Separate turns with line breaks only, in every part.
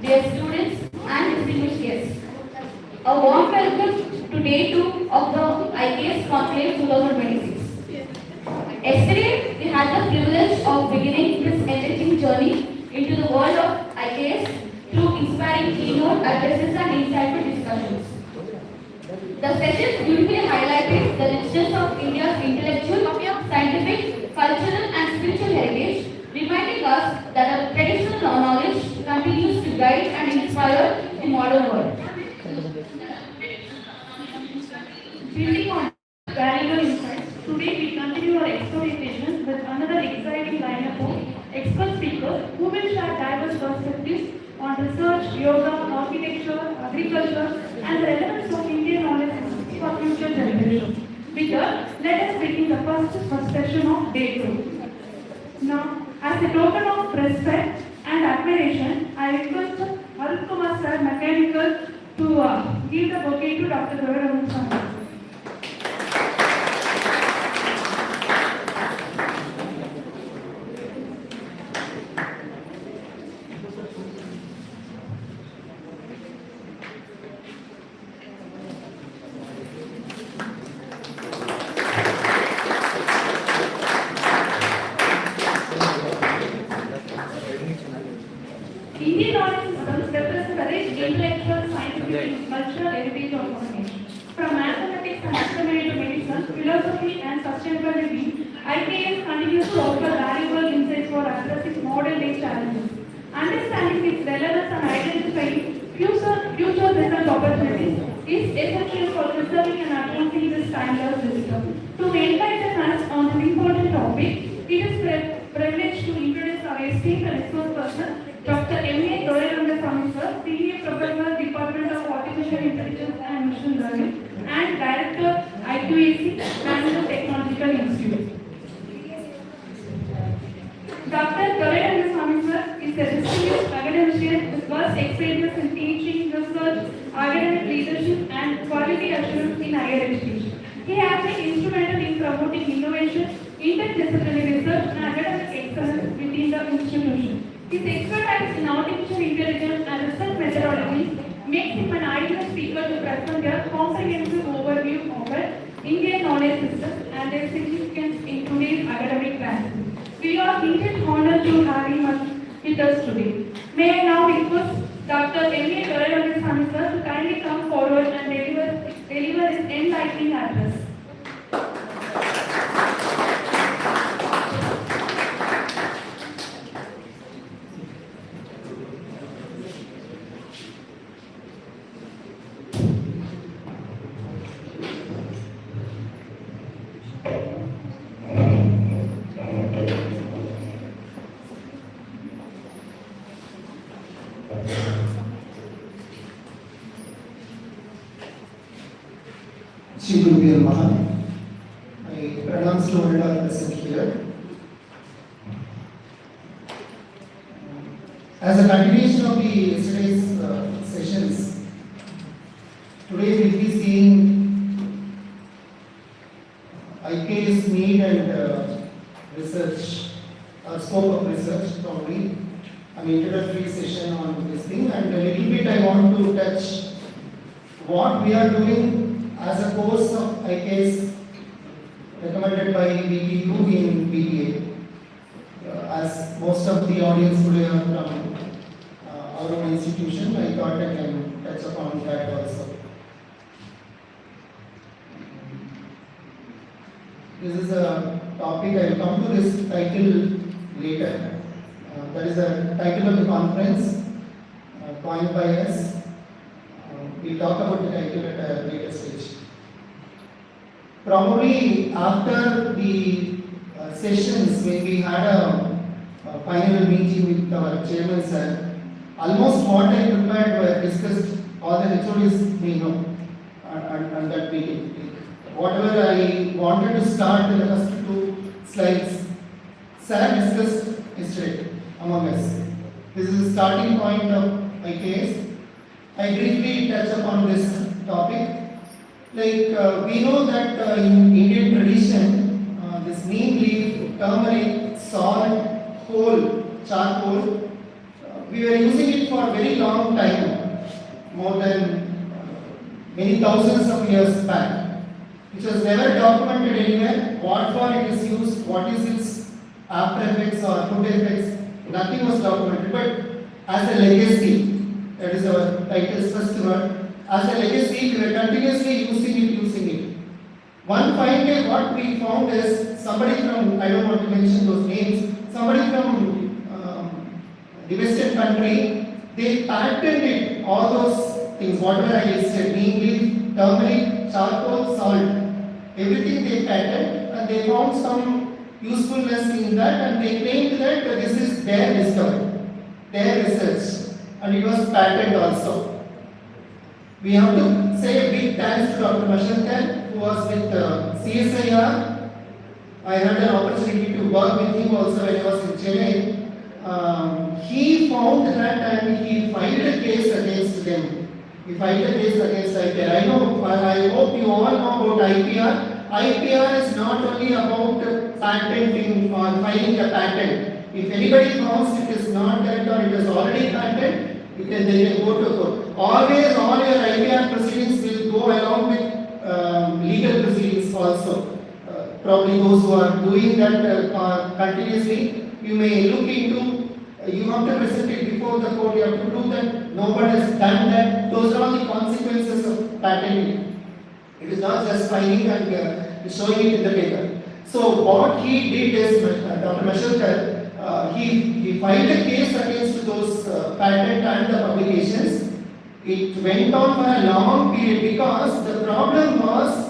dear students and distinguished guests. A warm welcome to day 2 of the IKS Conclave 2026. Yesterday, we had the privilege of beginning this enriching journey into the world of IKS through inspiring keynote addresses and insightful discussions. The sessions beautifully highlighted the richness of India's intellectual, scientific, cultural and spiritual heritage, reminding us that our traditional knowledge continues to guide and inspire the modern world. Building on valuable insights, today we continue our exploration with another exciting lineup of expert speakers who will share diverse perspectives on research, yoga, architecture, agriculture, and the relevance of Indian knowledge systems for future generations. With that, let us begin the first session of day 2. Now, as a token of respect and admiration, I request Arun Kumar Sir, Mechanical, to give the bouquet to Dr. Gaurav. Indian knowledge systems represent a rich intellectual, scientific, and cultural heritage of our nation. From mathematics and astronomy to medicine, philosophy, and sustainability, IKS continues to offer valuable insights for addressing modern-day challenges. Understanding its relevance and identifying future business opportunities is essential for preserving and advancing this timeless wisdom. To enlighten us on this important topic, it is privilege to introduce our esteemed and resource person, Dr. M.A. Gaurav Sir, Senior Professor, Department of Artificial Intelligence and Machine Learning, and Director, IKS National Technological Institute. Dr. Gaurav Sir is a distinguished academician with vast experience in teaching, research, academic leadership, and quality assurance in higher education. He has been instrumental in promoting innovation, interdisciplinary research, and academic excellence within the institution. His expertise in artificial intelligence and research methodologies makes him an ideal speaker to present a comprehensive overview of the Indian knowledge system and their significance in today's academic landscape. We are indeed honored to have him with us today. May I now request Dr. M.A. Gaurav Sir to kindly come forward and deliver his enlightening address.
Shri Guru Maha, I pronounce to all are present here. As a continuation of the yesterday's sessions, today we will be seeing IKS need and research, scope of research, probably an introductory session on this thing, and a little bit I want to touch what we are doing as a course of IKS recommended by BTI in BTI. As most of the audience today are from our own institution, I thought I can touch upon that also. This is a topic, I will come to this title later. That is the title of the conference, coined by us. We'll talk about the title at a later stage. Probably after the sessions, when we had a final meeting with our chairman sir, almost what I prepared were discussed, all the HODs we know on that meeting. Whatever I wanted to start in the first 2 slides, sir discussed yesterday among us. This is the starting point of IKS. I briefly touch upon this topic. We know that in Indian tradition, this neem leaf, turmeric, salt, coal, charcoal, we we were using it for a very long time, more than many thousands of years back, which was never documented anywhere. What for it is used, what is its after effects or food effects, nothing was documented. But as a legacy, that is our title's first word, as a legacy, we were continuously using it. One fine day, what we found is somebody from, I don't want to mention those names, somebody from the Western country, they patented all those things, whatever I listed, neem leaf, turmeric, charcoal, salt, everything they patented, and they found some usefulness in that, and they claimed that this is their discovery, their research, and it was patented also. We have to say a big thanks to Dr. Mashankar, who was with CSIR. I had an opportunity to work with him also when I was in Chennai. He found that and he filed a case against them. He filed a case against IPR. I hope you all know about IPR. IPR is not only about patenting or filing a patent. If anybody finds it is not that or it is already patented, they can go to court. Always all your IPR proceedings will go along with legal proceedings also. Probably those who are doing that continuously, you may look into, you have to present it before the court, you have to prove that nobody has done that. Those are all the consequences of patenting. It is not just filing and showing it in the paper. So what he did is, Dr. Mashankar, he filed a case against those patent and the publications. It went on for a long period because the problem was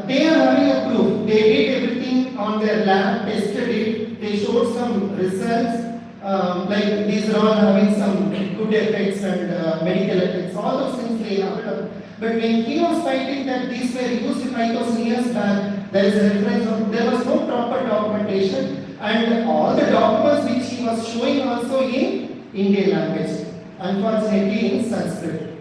they are having a proof. They did everything on their lab, tested it, they showed some results, like these are all having some good effects and medical effects, all those things they have. But when he was fighting that these were used 5,000 years back, there is a reference of, there was no proper documentation, and all the documents which he was showing also in Indian language, unfortunately in Sanskrit.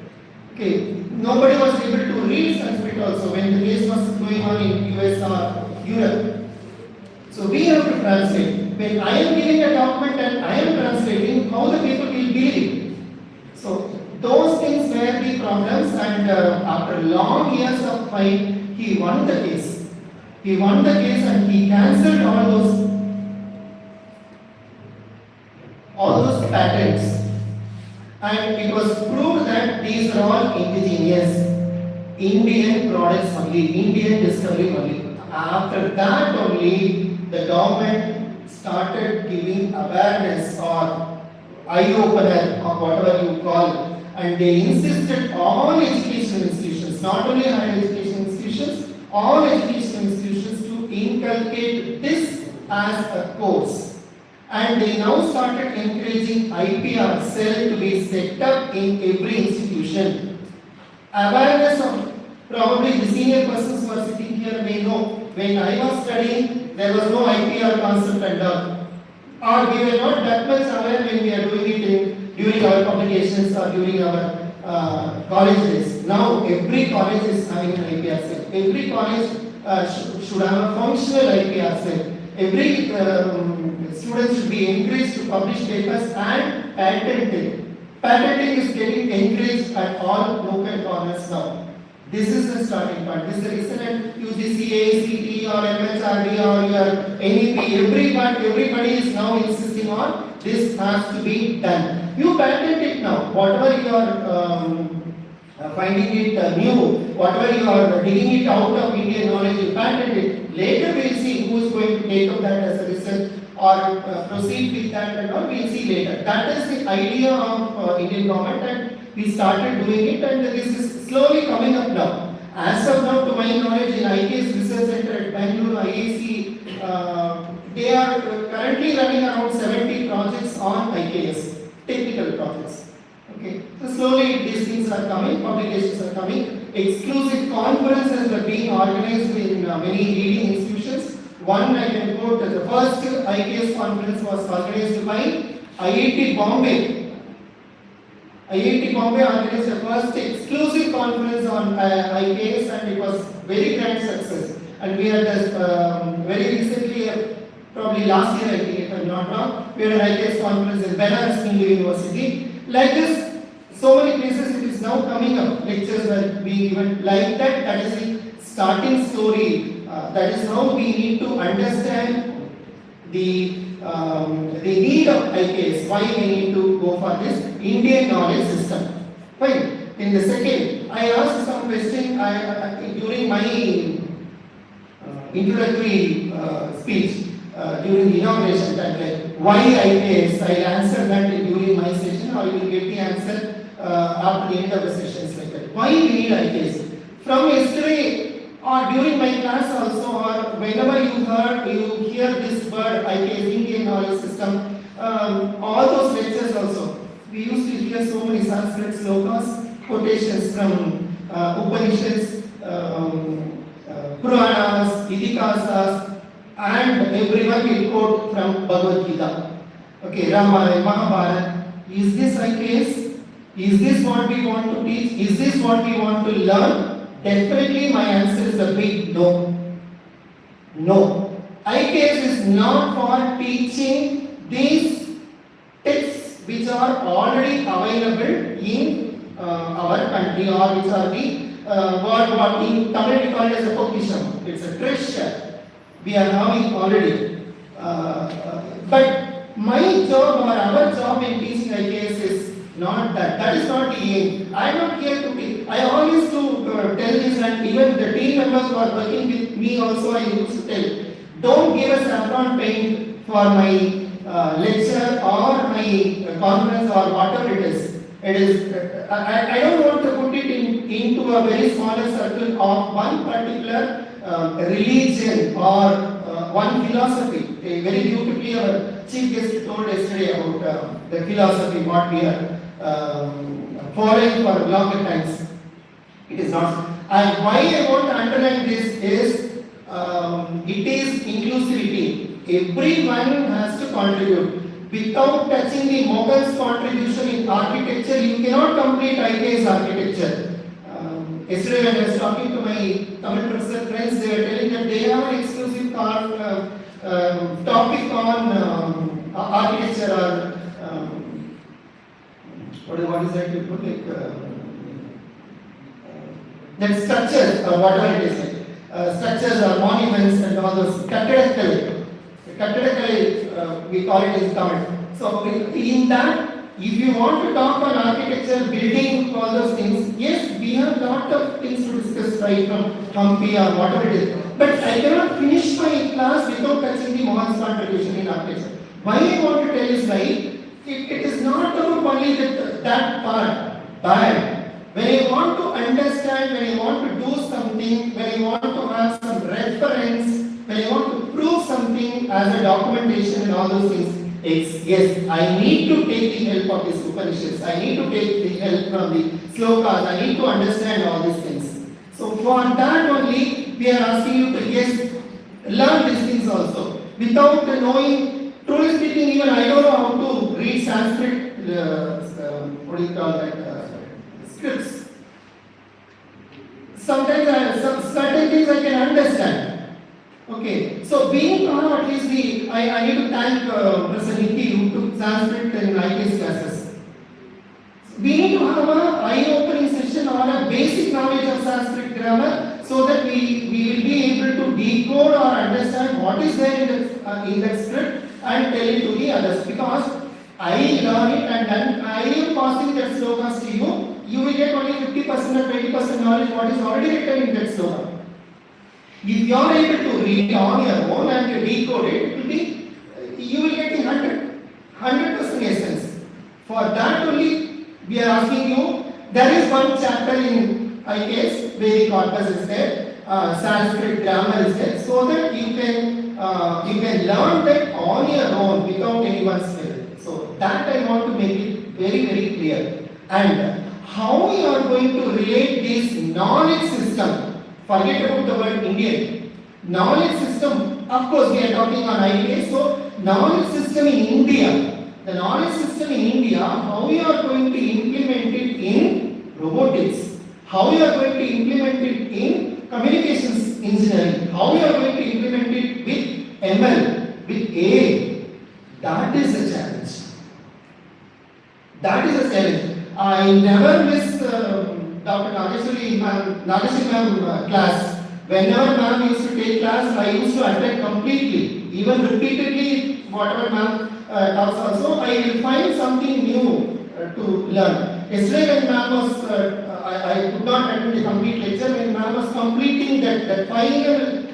Okay, nobody was able to read Sanskrit also when the case was going on in US or Europe. So we have to translate. When I am giving a document and I am translating, how the people will believe it? So those things were the problems, and after long years of fight, he won the case. He won the case and he cancelled all those patents. And it was proved that these are all indigenous, Indian products only, Indian discovery only. After that only, the government started giving awareness or eye-opener or whatever you call it. And they insisted all educational institutions, not only higher education institutions, all educational institutions to inculcate this as a course. And they now started encouraging IPR cell to be set up in every institution. Awareness of, probably the senior persons who are sitting here may know, when I was studying, there was no IPR concept and all. Or we were not that much aware when we are doing it during our publications or during our college days. Now every college is having an IPR cell. Every college should have a functional IPR cell. Every student should be encouraged to publish papers and patenting. Patenting is getting encouraged at all local corners now. This is the starting point. This is the reason that UGC, ACT or MHRD or your NEP, everybody is now insisting on this has to be done. You patent it now. Whatever you are finding it new, whatever you are digging it out of Indian knowledge, you patent it. Later we will see who is going to take up that as a research or proceed with that and all. We will see later. That is the idea of Indian government, and we started doing it, and this is slowly coming up now. As of now, to my knowledge, in IKS Research Center at Bangalore, IAC, they are currently running around 70 projects on IKS, technical projects. Okay, so slowly these things are coming, publications are coming, exclusive conferences are being organized in many leading institutions. One I can quote, the first IKS conference was organized by IIT Bombay. IIT Bombay organized the first exclusive conference on IKS, and it was very grand success. And we had this very recently, probably last year I think if I'm not wrong, we had an IKS conference in Benares Hindu University. Like this, so many places it is now coming up. Lectures were being given like that. That is the starting story. That is how we need to understand the need of IKS. Why we need to go for this Indian knowledge system. Fine. In the second, I asked some question during my introductory speech during the inauguration that like why IKS. I answered that during my session, or you will get the answer after the end of the sessions like that. Why we need IKS? From yesterday or during my class also, or whenever you hear this word IKS, Indian knowledge system, all those lectures also, we used to hear so many Sanskrit slokas, quotations from Upanishads, Puranas, Idikasas, and everyone will quote from Bhagavad Gita. Okay, Ramayana, Mahabharata. Is this IKS? Is this what we want to teach? Is this what we want to learn? Definitely my answer is a big no. No. IKS is not for teaching these texts which are already available in our country, or which are the what in Tamil we call it as a பொக்கிஷம். It's a treasure. We are having already. But my job or our job in teaching IKS is not that. That is not the aim. I am not here to teach. I always to tell this, and even the team members who are working with me also I used to tell, don't give us saffron paint for my lecture or my conference or whatever it is. It is. I don't want to put it into a very smaller circle of one particular religion or one philosophy. Very beautifully our chief guest told yesterday about the philosophy what we are following for longer times. It is not. And why I want to underline this is it is inclusivity. Everyone has to contribute. Without touching the Mughals' contribution in architecture, you cannot complete IKS architecture. Yesterday when I was talking to my Tamil professor friends, they were telling that they have an exclusive topic on architecture or what is that you put like that structures or whatever it is like structures or monuments and all those Kattadakal we call it in Tamil. So in that, if you want to talk on architecture, building, all those things, yes, we have lot of things to discuss right from Hampi or whatever it is. But I cannot finish my class without touching the Mohan's contribution in architecture. Why I want to tell is like, it is not about only that part, but when you want to understand, when you want to do something, when you want to have some reference, when you want to prove something as a documentation and all those things, yes, I need to take the help of these Upanishads, I need to take the help from the slokas, I need to understand all these things. So for that only, we are asking you to, yes, learn these things also. Without knowing, truly speaking, even I don't know how to read Sanskrit, what do you call that, scripts. Sometimes certain things I can understand. Okay, so being at least I need to thank Professor Nikki who took Sanskrit and IKS classes. We need to have an eye-opening session on a basic knowledge of Sanskrit grammar so that we will be able to decode or understand what is there in that script and tell it to the others. Because I learn it and then I am passing that slokas to you, you will get only 50% or 20% knowledge what is already written in that sloka. If you are able to read on your own and decode it, you will get the 100% essence. For that only, we are asking you, there is one chapter in IKS, Vedic corpus is there, Sanskrit grammar is there, so that you can learn that on your own without anyone's help. So that I want to make it very, very clear. And how you are going to relate this knowledge system. Forget about the word Indian. Knowledge system, of course we are talking on IKS, so knowledge system in India. The knowledge system in India, how you are going to implement it in robotics, how you are going to implement it in communications engineering, how you are going to implement it with ML, with AI. That is the challenge. I never miss Dr. Nageshwari ma'am class. Whenever ma'am used to take class, I used to attend completely, even repeatedly, whatever ma'am talks also, I will find something new to learn. Yesterday when ma'am was, I could not attend the complete lecture, when ma'am was completing that final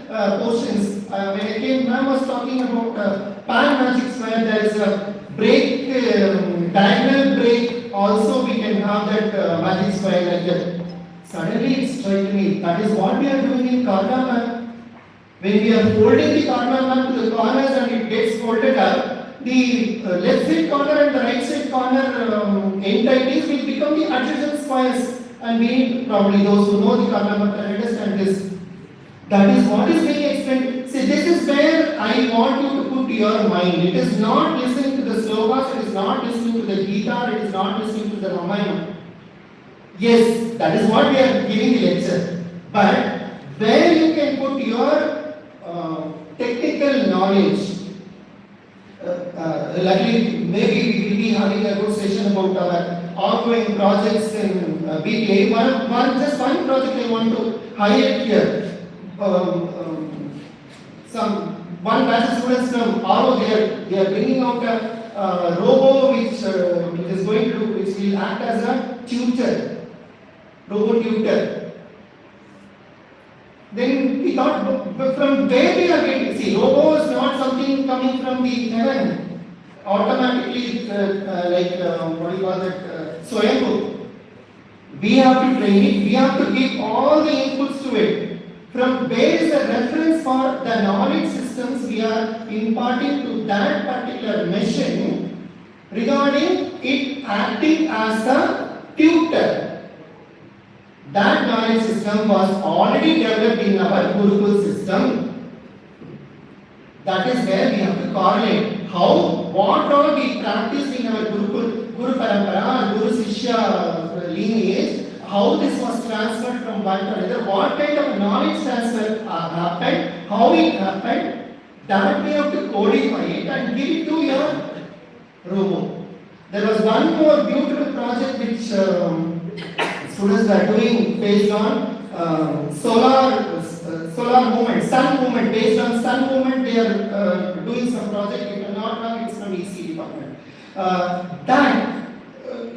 portions, when I came, ma'am was talking about pan magic square, there is a break, diagonal break, also we can have that magic square like that. Suddenly it struck me, that is what we are doing in Karna map. When we are folding the Karna map to the corners and it gets folded up, the left side corner and the right side corner entities will become the adjacent squares. And we, probably those who know the Karna map can understand this. That is what is being explained. See, this is where I want you to put your mind. It is not listening to the slokas, it is not listening to the Gita, it is not listening to the Ramayana. Yes, that is what we are giving the lecture. But where you can put your technical knowledge, luckily maybe we will be having a good session about our ongoing projects in BTI. Just one project I want to highlight here. One batch of students from RO, they are bringing out a robo which is going to, which will act as a tutor. Robo tutor. Then we thought, from where we are getting, see, robo is not something coming from the heaven, automatically, what do you call that, Swayambhu. We have to train it, we have to give all the inputs to it. From where is the reference for the knowledge systems we are imparting to that particular machine regarding it acting as a tutor. That knowledge system was already developed in our Gurukul system. That is where we have to correlate what all we practiced in our Gurukul, Guru Parampara, Guru Sishya lineage, how this was transferred from one to another, what kind of knowledge transfer happened, how it happened, that we have to codify it and give it to your robo. There was one more beautiful project which students are doing based on solar movement, sun movement. Based on sun movement, they are doing some project. If I am not wrong, it's from EC department.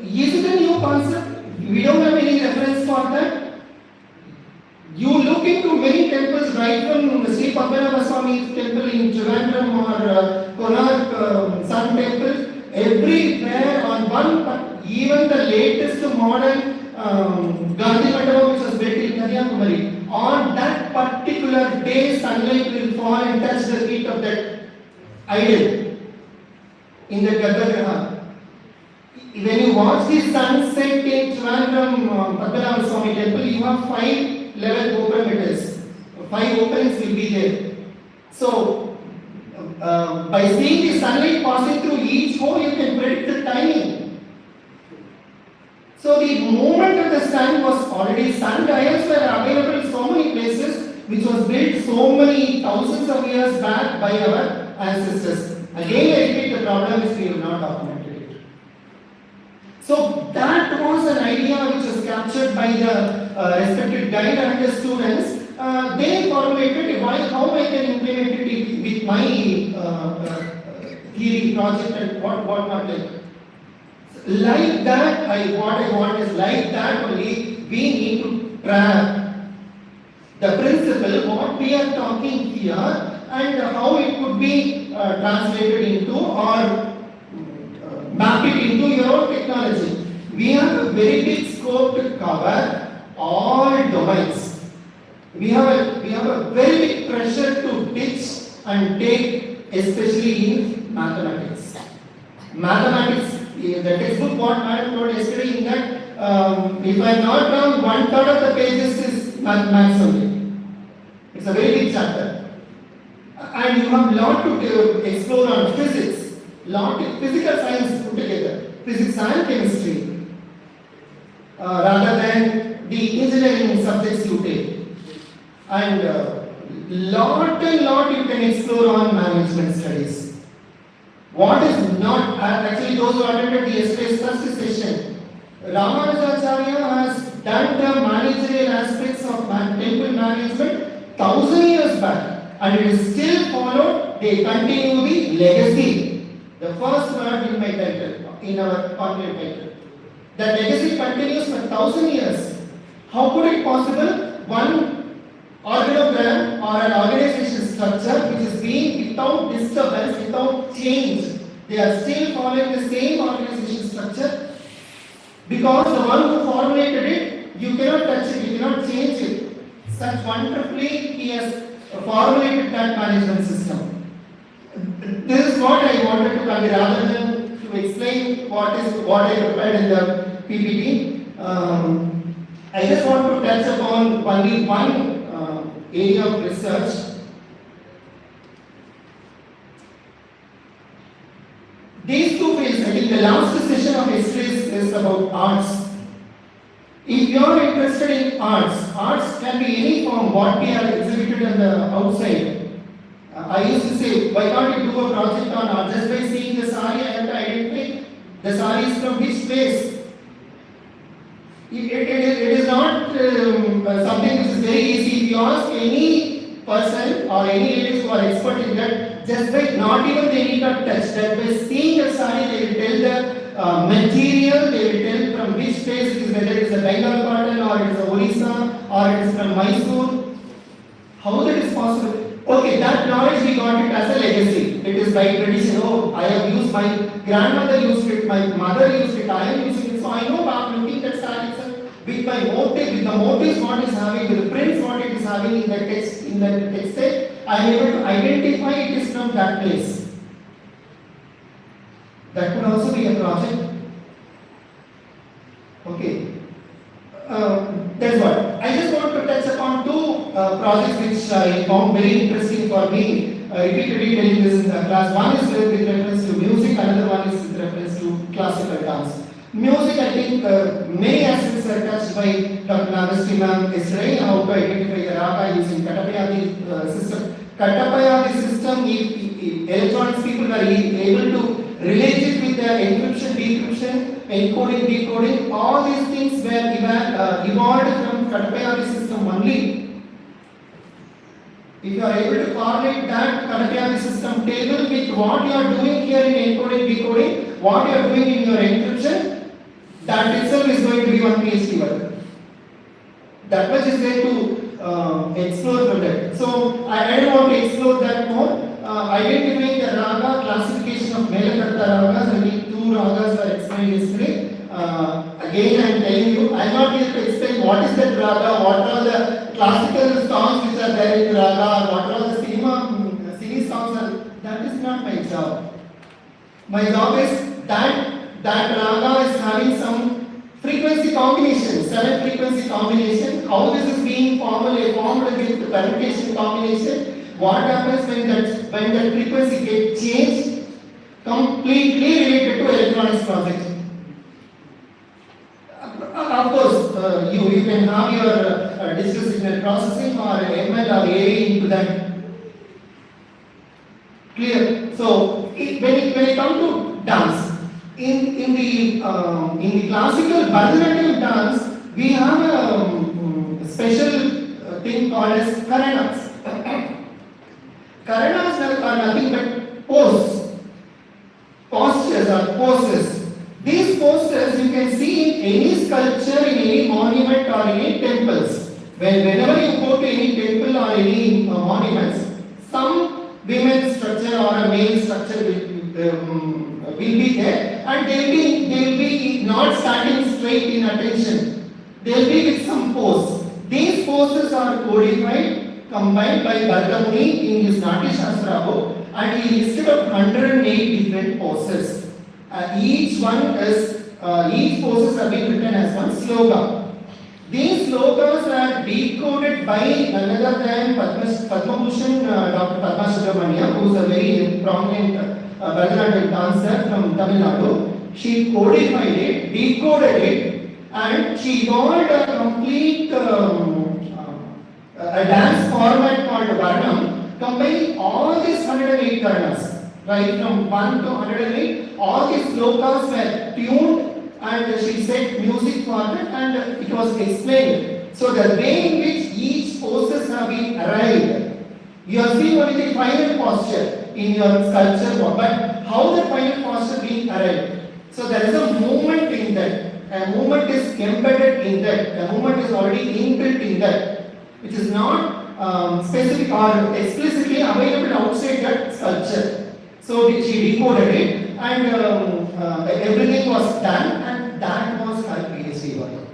Is it a new concept? We don't have any reference for that. You look into many temples, right from Sri Padmanabha Swami temple in Trivandrum or Konark Sun temple, everywhere on one, even the latest modern Gandhi Mandapa which was built in Kanyakumari, on that particular day sunlight will fall and touch the feet of that idol in the Gardha. When you watch the sunset in Trivandrum Padmanabha Swami temple, you have 5 level open 5 openings will be there. So, by seeing the sunlight passing through each hole, you can predict the timing. So the movement of the sun was already, sun dials were available in so many places, which was built so many thousands of years back by our ancestors. Again, I repeat, the problem is we have not documented it. So that was an idea which was captured by the respected guide and the students. They formulated how I can implement it with my theory project and what not like. Like that, what I want is like that only we need to track the principle, what we are talking here and how it could be translated into or map it into your own technology. We have a very big scope to cover all domains. We have a very big pressure to teach and take, especially in mathematics. Mathematics, the textbook what I told yesterday in that, if I am not wrong, 1/3 of the pages is mathematics only. It's a very big chapter. And you have a lot to explore on physics, lot of physical science put together, physics and chemistry, rather than the engineering subjects you take. And lot you can explore on management studies. What is not, actually those who attended the yesterday's first session, Ramanujacharya has done the managerial aspects of temple management 1,000 years back, and it is still followed. They continue the legacy. The first word in my title, in our conclave title. The legacy continues for 1,000 years. How could it possible? One organogram or an organization structure which is being without disturbance, without change. They are still following the same organization structure because the one who formulated it, you cannot touch it, you cannot change it. Such wonderfully he has formulated that management system. This is what I wanted to convey rather than to explain what I prepared in the PPT. I just want to touch upon only one area of research. These two fields, I think the last session of history is about arts. If you are interested in arts can be any form, what we have exhibited on the outside. I used to say, why can't you do a project on art? Just by seeing the sari, I have to identify the sari is from which place. It is not something which is very easy. If you ask any person or any ladies who are expert in that, just by not even they need not touch that, by seeing the sari, they will tell the material, they will tell from which place it is, whether it is a Bengal cotton or it is a Orissa or it is from Mysore. How that is possible? Okay, that knowledge we got it as a legacy. It is by tradition. Oh, I have used, my grandmother used it, my mother used it, I am using it. So I know I'm looking at sari with my motive, with the motives what is having, with the prints what it is having in the text, I am able to identify it is from that place. That could also be a project. Okay. That's what. I just want to touch upon two projects which I found very interesting for me. Repeatedly telling this in the class. One is with reference to music, another one is with reference to classical dance. Music, I think many aspects are touched by Dr. Nagasti ma'am yesterday, how to identify the raga using Kattapayadi system. Kattapayadi system, if electronics people are able to relate it with the encryption, decryption, encoding, decoding, all these things were evolved from Kattapayadi system only. If you are able to correlate that Kattapayadi system table with what you are doing here in encoding, decoding, what you are doing in your encryption, that itself is going to be one PhD work. That much is there to explore from that. So I don't want to explore that more. Identifying the raga, classification of Melakarta ragas, I think two ragas were explained yesterday. Again I am telling you, I am not here to explain what is that raga, what are the classical songs which are there in the raga, what are the cine songs, that is not my job. My job is that raga is having some frequency combination, 7 frequency combination, how this is being formed with the permutation combination, what happens when that frequency gets changed, completely related to electronics project. Of course, you can have your digital signal processing or ML or AI into that. Clear? So, when it comes to dance, in the classical Bharatanatyam dance, we have a special thing called as Karanas. Karanas are nothing but postures or poses. These postures you can see in any sculpture, in any monument or any temples. Whenever you go to any temple or any monuments, some women's structure or a male structure will be there, and they will be not standing straight in attention. They will be with some pose. These poses are codified, combined by Bharata Muni in his Natya Shastra book, and he listed of 108 different poses. Each poses have been written as one sloka. These slokas are decoded by none other than Padma Bhushan Dr. Padma Subramaniam, who is a very prominent Bharatanatyam dancer from Tamil Nadu. She codified it, decoded it, and she evolved a complete a dance format called Varnam, combining all these 108 Karanas. Right from 1 to 108, all these slokas were tuned and she set music for that, and it was explained. So the way in which each poses have been arrived, you are seeing only the final posture in your sculpture, but how the final posture being arrived. So there is a movement in that. A movement is embedded in that. A movement is already inbuilt in that, which is not specific or explicitly available outside that sculpture. So she decoded it, and everything was done, and that was her PhD work.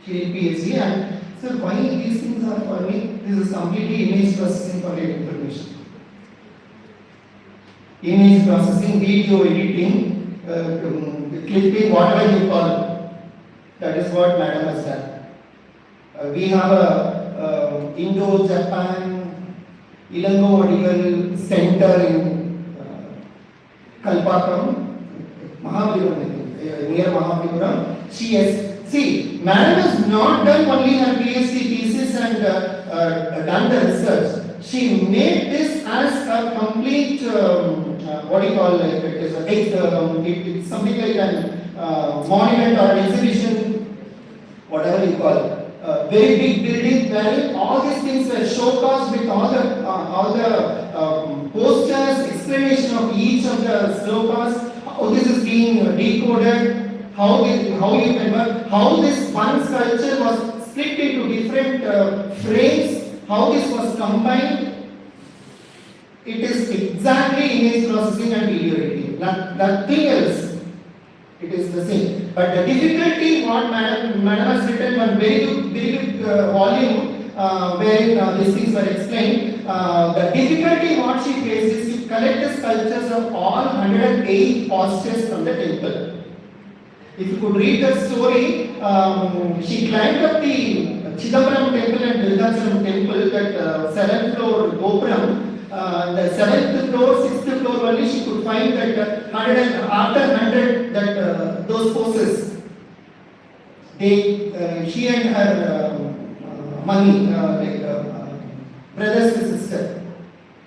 She did PhD, and so why these things are for me? This is completely image processing for your information. Image processing, video editing, clipping, whatever you call it. That is what Madam has done. We have a Indo-Japan Ilango Center in Kalpakam, Mahabalipuram, near Mahabalipuram. She has, see, Madam has not done only her PhD thesis and done the research. She made this as a complete, what do you call it? It is it's something like a monument or an exhibition, whatever you call it. Very big building where all these things were showcased with all the posters, explanation of each of the slokas, how this is being decoded, how you remember, how this one sculpture was split into different frames, how this was combined. It is exactly image processing and video editing, nothing else. It is the same. But the difficulty, what Madam has written one very good volume wherein these things were explained. The difficulty what she faced is to collect the sculptures of all 108 postures from the temple. If you could read the story, she climbed up the Chidambaram temple and Virudhachalam temple, that 7th floor Gopuram. The 7th floor, 6th floor only she could find that 100 after 100 that those poses. She and her mummy, brothers and sister,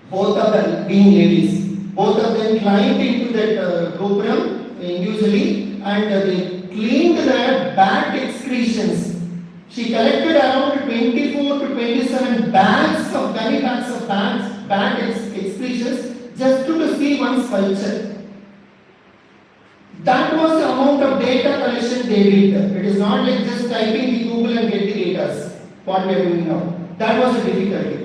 both of them being ladies, both of them climbed into that Gopuram individually, and they cleaned their bad excretions. She collected around 24 to 27 bags of bad excretions just to see one sculpture. That was the amount of data collection they did. It is not like just typing the Google and get the data. What we are doing now. That was the difficulty.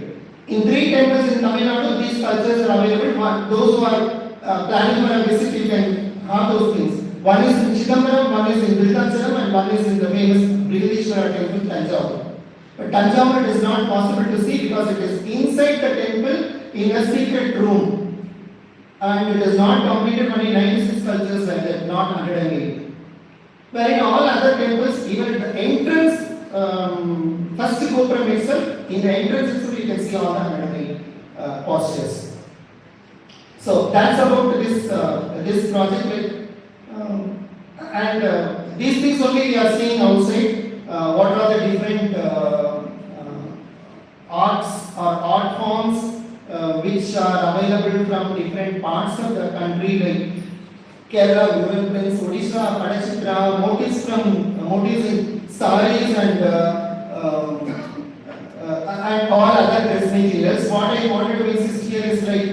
In 3 temples in Tamil Nadu, these sculptures are available. Those who are planning for a visit, you can have those things. One is in Chidambaram, one is in Virudhachalam, and one is in the famous Brihadishwara temple, Tanjavur. But Tanjavur it is not possible to see because it is inside the temple in a secret room. And it is not completed, only 96 sculptures like that, not 108. Where in all other temples, even at the entrance, first Gopuram itself, in the entrance itself you can see all the 108 postures. So that's about this project. And these things only we are seeing outside. What are the different arts or art forms which are available from different parts of the country, like Kerala, Ural Prince, Odisha, Padachitra, motifs in saris and all other dress materials. What I wanted to insist here is like,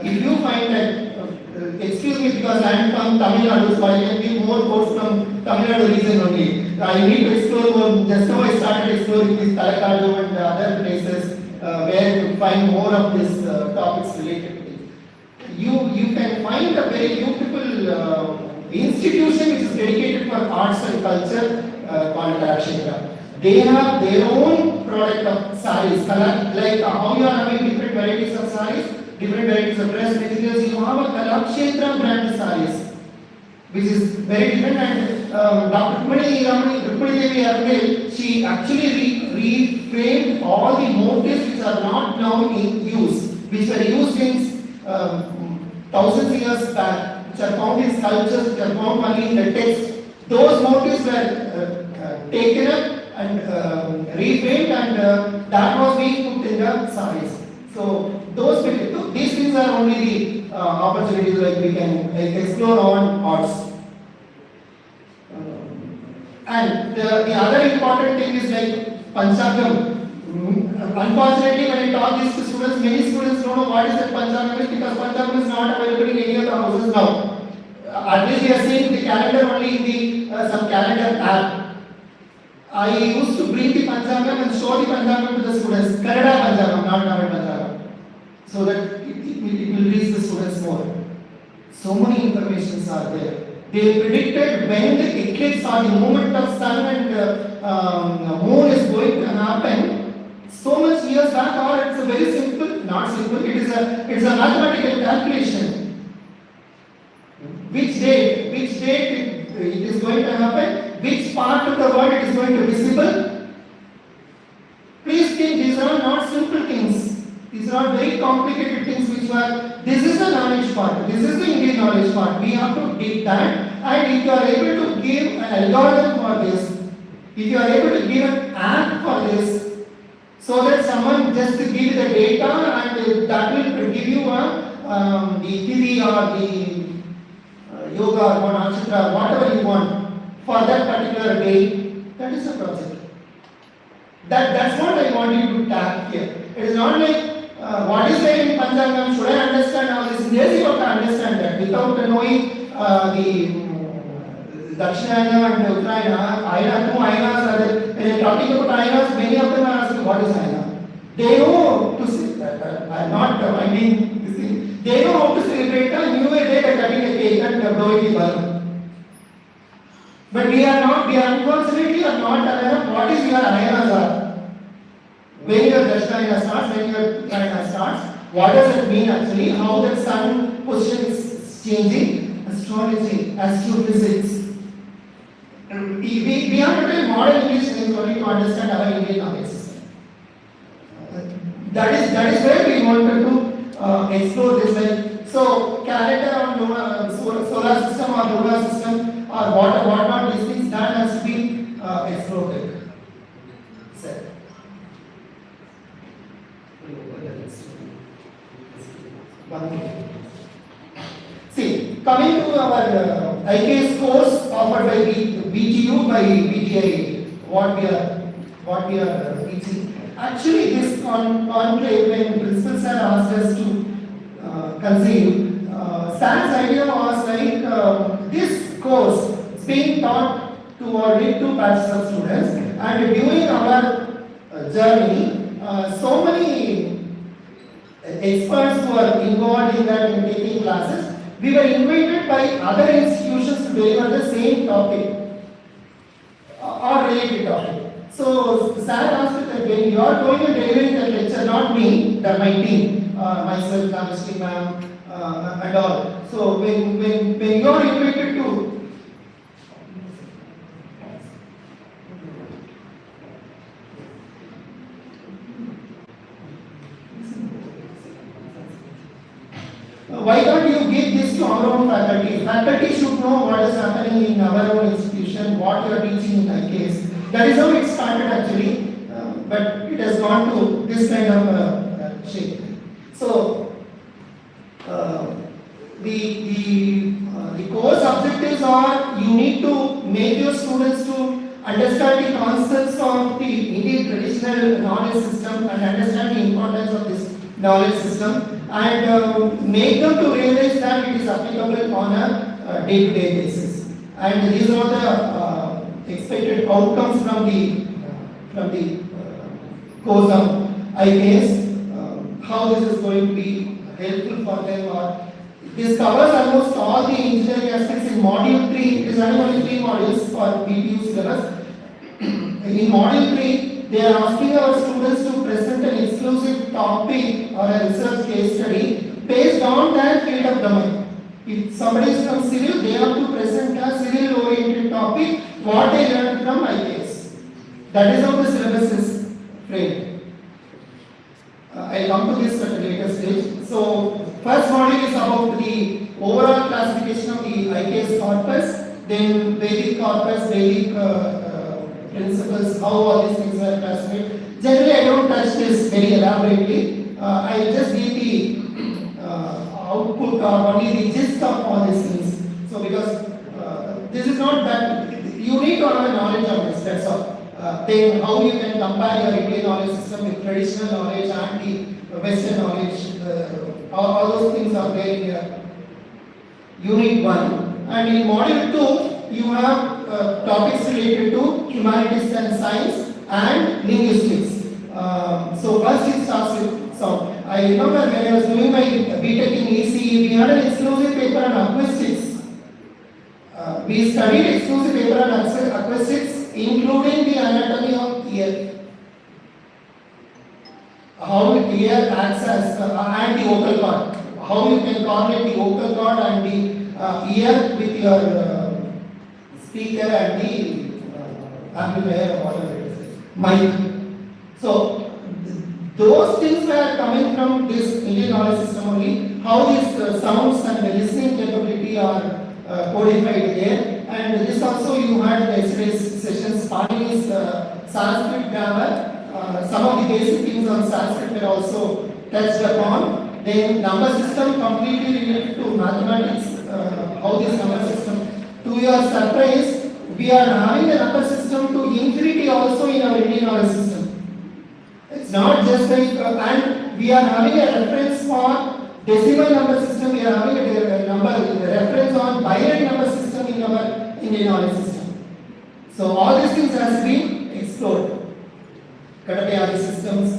if you find that, excuse me because I am from Tamil Nadu, so I can give more quotes from Tamil Nadu region only. I need to explore more. Just now I started exploring this Talakadu and other places where you find more of these topics related to this. You can find a very beautiful institution which is dedicated for arts and culture called Kalakshetra. They have their own product of saris, like how you are having different varieties of saris, different varieties of dress materials. You have a Kalakshetra brand saris, which is very different. And Dr. Rukmani Devi Arnel, she actually reframed all the motifs which are not now in use, which were used in thousands of years back, which are found in sculptures, which are found only in the text. Those motifs were taken up and reframed, and that was being put in the saris. So these things are only the opportunities like we can explore on arts. And the other important thing is like Panchangam. Unfortunately, when I talk this to students, many students don't know what is that Panchangam is because Panchangam is not available in any of the houses now. At least we are seeing the calendar only in the some calendar app. I used to bring the Panchangam and show the Panchangam to the students. Kannada Panchangam, not Tamil Panchangam, so that it will reach the students more. So many informations are there. They predicted when the eclipse or the movement of sun and moon is going to happen. So much years back, or it's a very simple, not simple. It's a mathematical calculation. Which date it is going to happen? Which part of the world it is going to be visible? Please think, these are not simple things. These are very complicated things which were, this is the knowledge part, this is the Indian knowledge part. We have to dig that, and if you are able to give an algorithm for this, if you are able to give an app for this, so that someone just give the data and that will give you the theory or the yoga or nakshatra, whatever you want for that particular day, that is a project. That's what I want you to tap here. It is not like what is there in Panchangam, should I understand all this? Yes, you have to understand that. Without knowing the Dakshinayana and Uttarayana, Ayana, two Ayanas are there. When I am talking about Ayanas, many of them are asking, what is Ayana? They know to say that, I am not, I mean, this thing. They know how to celebrate a new day by cutting a cake and blowing the balloon. But we unfortunately are not aware of what is your Ayanas are. When your Dakshinayana starts, when your Uttarayana starts, what does it mean actually? How the sun position is changing? Astrology, astrophysics. We have to tell modern English things only to understand our Indian knowledge system. That is where we wanted to explore this. Like, so, calendar on solar system or lunar system or what not, these things, that has to be explored. See, coming to our IKS course offered by BTU by BTI, what we are teaching. Actually, this conclave, when principal sir asked us to conceive, sir's idea was like this course is being taught to already 2 batches of students, and during our journey, so many experts who are involved in that in taking classes, we were invited by other institutions to deliver the same topic or related topic. So, sir asked that when you are going and delivering the lecture, not me, my team, myself, chemistry ma'am, and all. So, when you are invited to why don't you give this to our own faculty? Faculty should know what is happening in our own institution, what you are teaching in IKS. That is how it started actually, but it has gone to this kind of shape. So, the course objectives are, you need to make your students to understand the concepts of the Indian traditional knowledge system and understand the importance of this knowledge system, and make them to realize that it is applicable on a day-to-day basis. And these are the expected outcomes from the course of IKS, how this is going to be helpful for them. Or this covers almost all the engineering aspects in module 3. It is only 3 modules for BTU syllabus. In module 3, they are asking our students to present an exclusive topic or a research case study based on their field of domain. If somebody is from civil, they have to present a civil-oriented topic, what they learned from IKS. That is how the syllabus is framed. I'll come to this at a later stage. So, first module is about the overall classification of the IKS corpus, then Vedic corpus, Vedic principles, how all these things are classified. Generally, I don't touch this very elaborately. I will just give the output or only the gist of all these things. So, because this is not that, you need to have a knowledge that's all. Then how you can compare your Indian knowledge system with traditional knowledge and the Western knowledge, all those things are there in your Unit 1. And in Module 2, you have topics related to humanities and science and linguistics. So first it starts with sound. I remember when I was doing my BTech in ECE, we had an exclusive paper on acoustics. We studied exclusive paper on acoustics, including the anatomy of ear. How ear acts as and the vocal cord. How you can correlate the vocal cord and the ear with your speaker and the amplifier or whatever it is, mic. So those things were coming from this Indian knowledge system only. How these sounds and the listening capability are codified there. And this also you had the yesterday's sessions. Spanish, Sanskrit grammar. Some of the basic things on Sanskrit were also touched upon. Then number system completely related to mathematics. How this number system. To your surprise, we are having the number system to infinity also in our Indian knowledge system. It's not just like, and we are having a reference for decimal number system. We are having a reference on binary number system in our Indian knowledge system. So all these things has been explored. Katapayadi systems,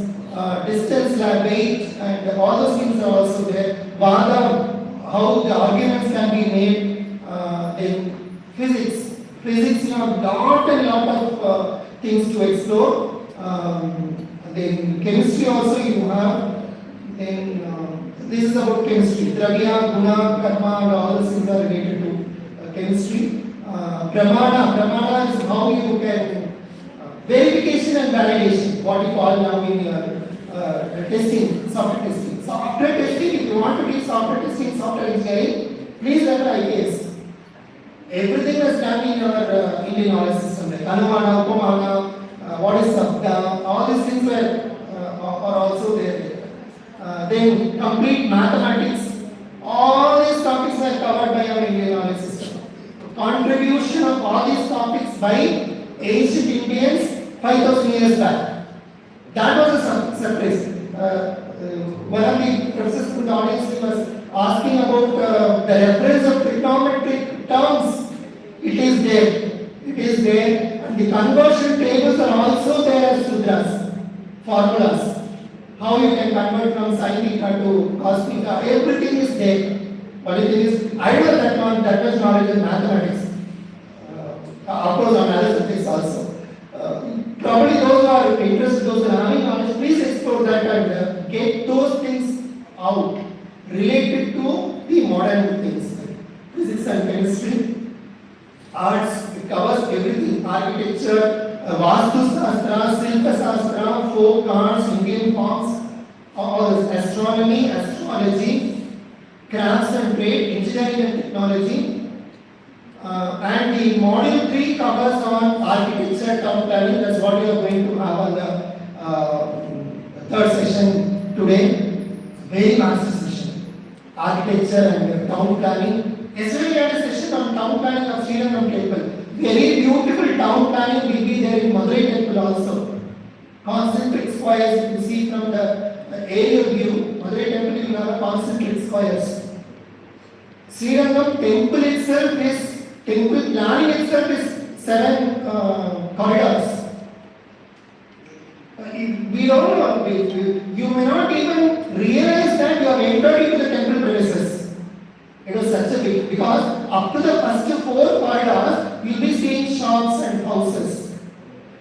distance, weight, and all those things are also there. Vada, how the arguments can be made. Then physics, you have lot and lot of things to explore. Then chemistry also you have. Then this is about chemistry. Dravya, Guna, Karma, and all those things are related to chemistry. Pramana is how you can verification and validation, what you call now in your testing, software testing. Software testing, if you want to be software testing, software engineering, please learn IKS. Everything is done in your Indian knowledge system, like Anumana, Upamana, what is Sabda, all these things are also there. Then complete mathematics, all these topics are covered by our Indian knowledge system. Contribution of all these topics by ancient Indians 5,000 years back. That was a surprise. One of the professors in the audience was asking about the reference of trigonometric terms. It is there, and the conversion tables are also there as sutras, formulas. How you can convert from sin theta to cos theta, everything is there. But the thing is, I know that much knowledge in mathematics. Of course, on other subjects also. Probably those who are interested, those who are having knowledge, please explore that and get those things out related to the modern things, like physics and chemistry. Arts, it covers everything: architecture, Vastu Sastra, Silpa Sastra, folk arts, Indian forms, all this, astronomy, astrology, crafts and trade, engineering and technology. And the module 3 covers on architecture, town planning. That's what we are going to have on the third session today. Very massive session. Architecture and town planning. Yesterday we had a session on town planning of Srirangam temple. Very beautiful town planning will be there in Madurai temple also. Concentric squares, you see from the aerial view. Madurai temple you have a concentric squares. Srirangam temple itself is temple planning itself is 7 corridors. We don't know, you may not even realize that you are entered into the temple premises. It was such a big, because up to the first 4 corridors, you will be seeing shops and houses.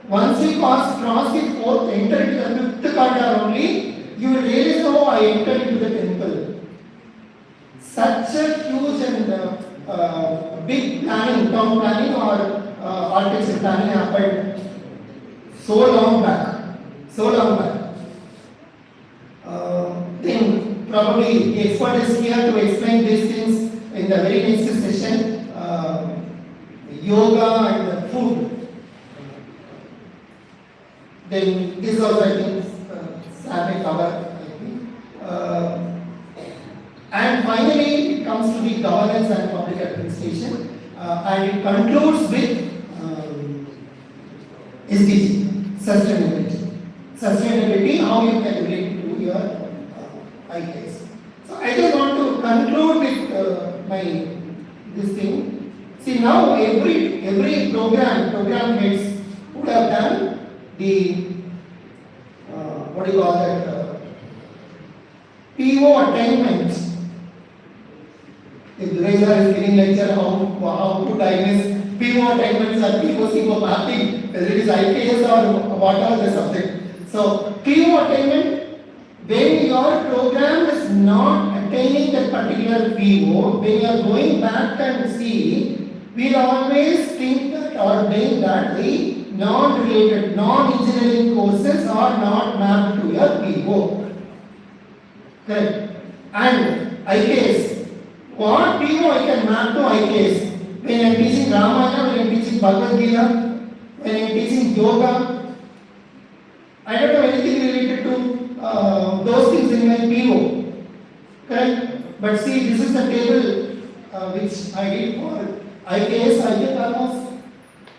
Once you cross the 4th, enter into the 5th corridor only, you will realize, oh, I entered into the temple. Such a huge and big planning, town planning or architecture planning happened so long back. Then probably the expert is here to explain these things in the very next session. Yoga and food. Then this also I think Sam may cover. And finally, it comes to the governance and public administration, and it concludes with SDG, sustainability. Sustainability, how you can relate to your IKS. So I just want to conclude with this thing. See, now every program heads would have done the what do you call that? PO attainment. If the guys are giving lecture how to diagnose PO attainments or PO mapping, whether it is IKS or whatever the subject. So PO attainment, when your program is not attaining that particular PO, when you are going back and see, we always think that or blame that the non-related, non-engineering courses are not mapped to your PO. Correct. And IKS. What PO I can map to IKS? When I am teaching Ramayana, when I am teaching Bhagavad Gita, when I am teaching yoga, I don't have anything related to those things in my PO. Correct? But see, this is the table which I did for IKS. I did almost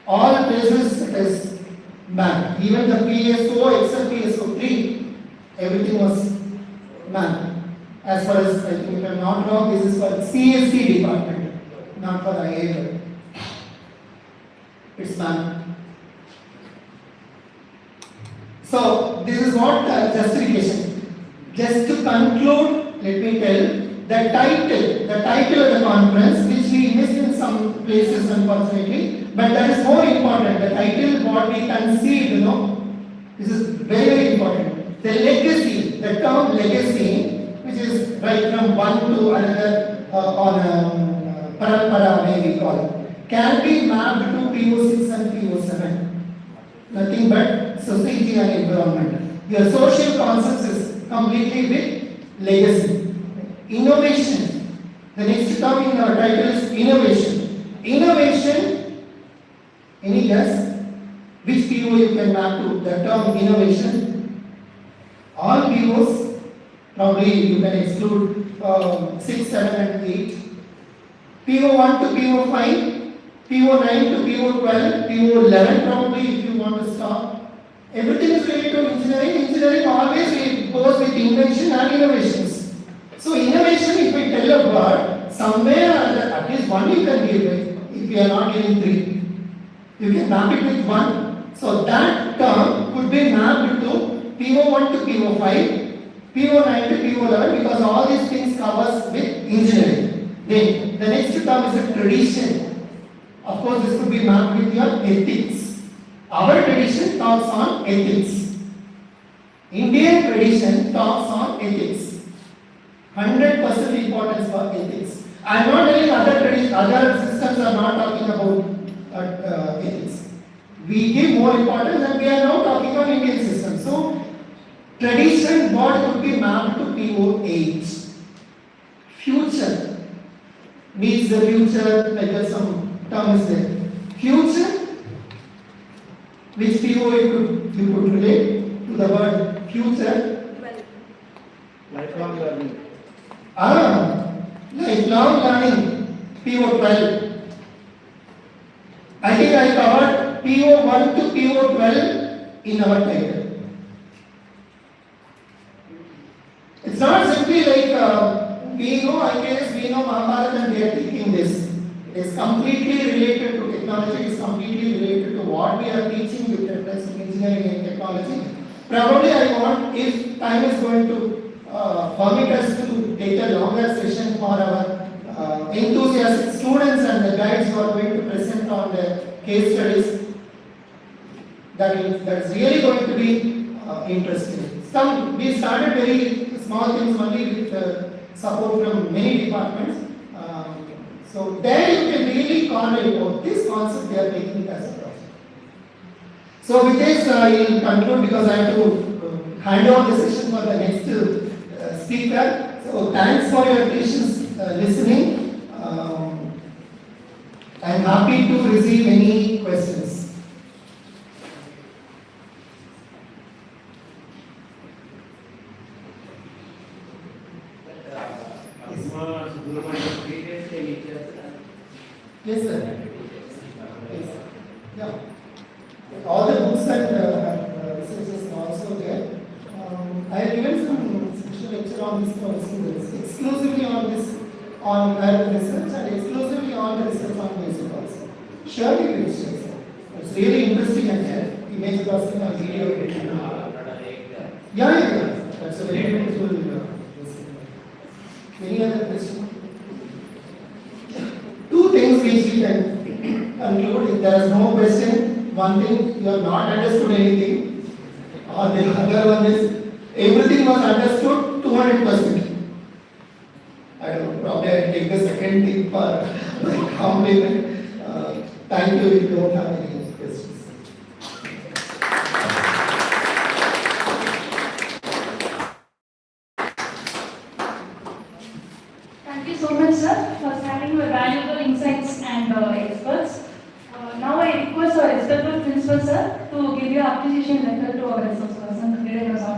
all places it is mapped. Even the PSO, except PSO 3, everything was mapped. As far as I think, if I am not wrong, this is for CSC department, not for IA. It's mapped. So this is what justification. Just to conclude, let me tell the title of the conference, which we missed in some places unfortunately, but that is more important. The title, what we conceived, this is very, very important. The legacy, the term legacy, which is right from one to another on a parampara, may we call it, can be mapped to PO6 and PO7. Nothing but society and environment. Your social concepts is completely with legacy. Innovation. The next term in our title is innovation. Innovation, any guess? Which PO you can map to the term innovation? All POs, probably you can exclude 6, 7 and 8. PO1 to PO5, PO9 to PO12, PO11 probably if you want to stop. Everything is related to engineering. Engineering always goes with invention and innovations. So innovation, if we tell a word, somewhere at least one you can give it. If you are not giving 3, you can map it with 1. So that term could be mapped to PO1 to PO5, PO9 to PO11 because all these things covers with engineering. Then the next term is a tradition. Of course, this could be mapped with your ethics. Our tradition talks on ethics. Indian tradition talks on ethics. 100% importance for ethics. I am not telling other systems are not talking about ethics. We give more importance and we are now talking on Indian system. So, tradition what could be mapped to PO8. Future means the future, like some term is there. Future, which PO you could relate to the word future?
Lifelong learning.
Lifelong learning, PO12. I think I covered PO1 to PO12 in our title. It's not simply like we know IKS, we know Mahabharata and we are taking this. It is completely related to technology, it is completely related to what we are teaching with reference to engineering and technology. Probably I want, if time is going to permit us to take a longer session for our enthusiastic students and the guides who are going to present on the case studies. That's really going to be interesting. We started very small things only with support from many departments. So there you can really correlate about this concept they are taking it as a project. So with this I will conclude because I have to hand over the session for the next speaker. So thanks for your patience listening. I am happy to receive any questions. Yes, sir. Yes. Yeah. All the books also there. I have given some special lecture on this course, exclusively on this, on research and exclusively on the research on music also. Surely we will share, sir. It's really interesting and image processing and video editing. Yeah. That's a very beautiful. Any other question? Two things which we can conclude. If there is no question, one thing you have not understood anything, or the other one is everything was understood 200%. I don't know, probably I take the second thing for compliment. Thank you if you don't have any questions.
Thank you so much, sir, for sharing your valuable insights and experts. Now I request our respected principal, sir, to give your appreciation letter to our resource person, Director Sir.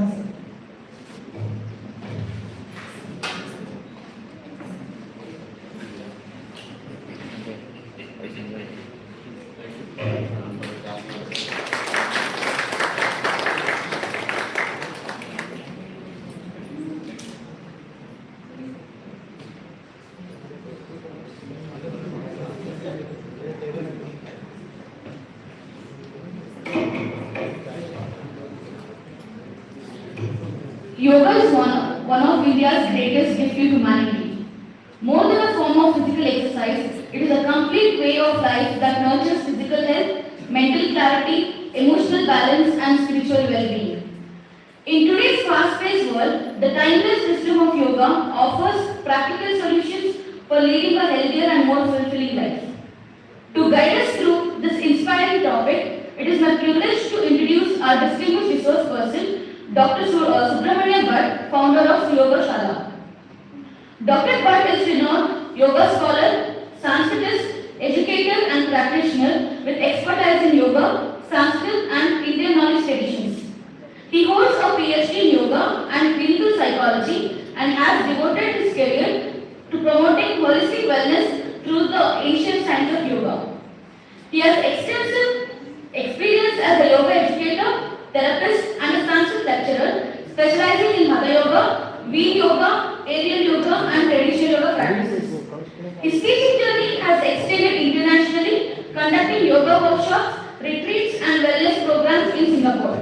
Yoga is one of India's greatest gift to humanity. More than a form of physical exercise, it is a complete way of life that nurtures physical health, mental clarity, emotional balance, and spiritual well-being. In today's fast-paced world, the timeless wisdom of yoga offers practical solutions for leading a healthier and more fulfilling life. To guide us through this inspiring topic, it is my privilege to introduce our distinguished resource person, Dr. Subramania Bhatt, founder of Yoga Shala. Dr. Bhatt is renowned yoga scholar, Sanskritist, educator and practitioner with expertise in yoga, Sanskrit and Indian knowledge traditions. He holds a PhD in yoga and clinical psychology and has devoted his career to promoting holistic wellness through the ancient science of yoga. He has extensive experience as a yoga educator, therapist and a Sanskrit lecturer specializing in Hatha Yoga, Wheel Yoga, Aerial Yoga and traditional yoga practices. His teaching journey has extended internationally, conducting yoga workshops, retreats and wellness programs in Singapore.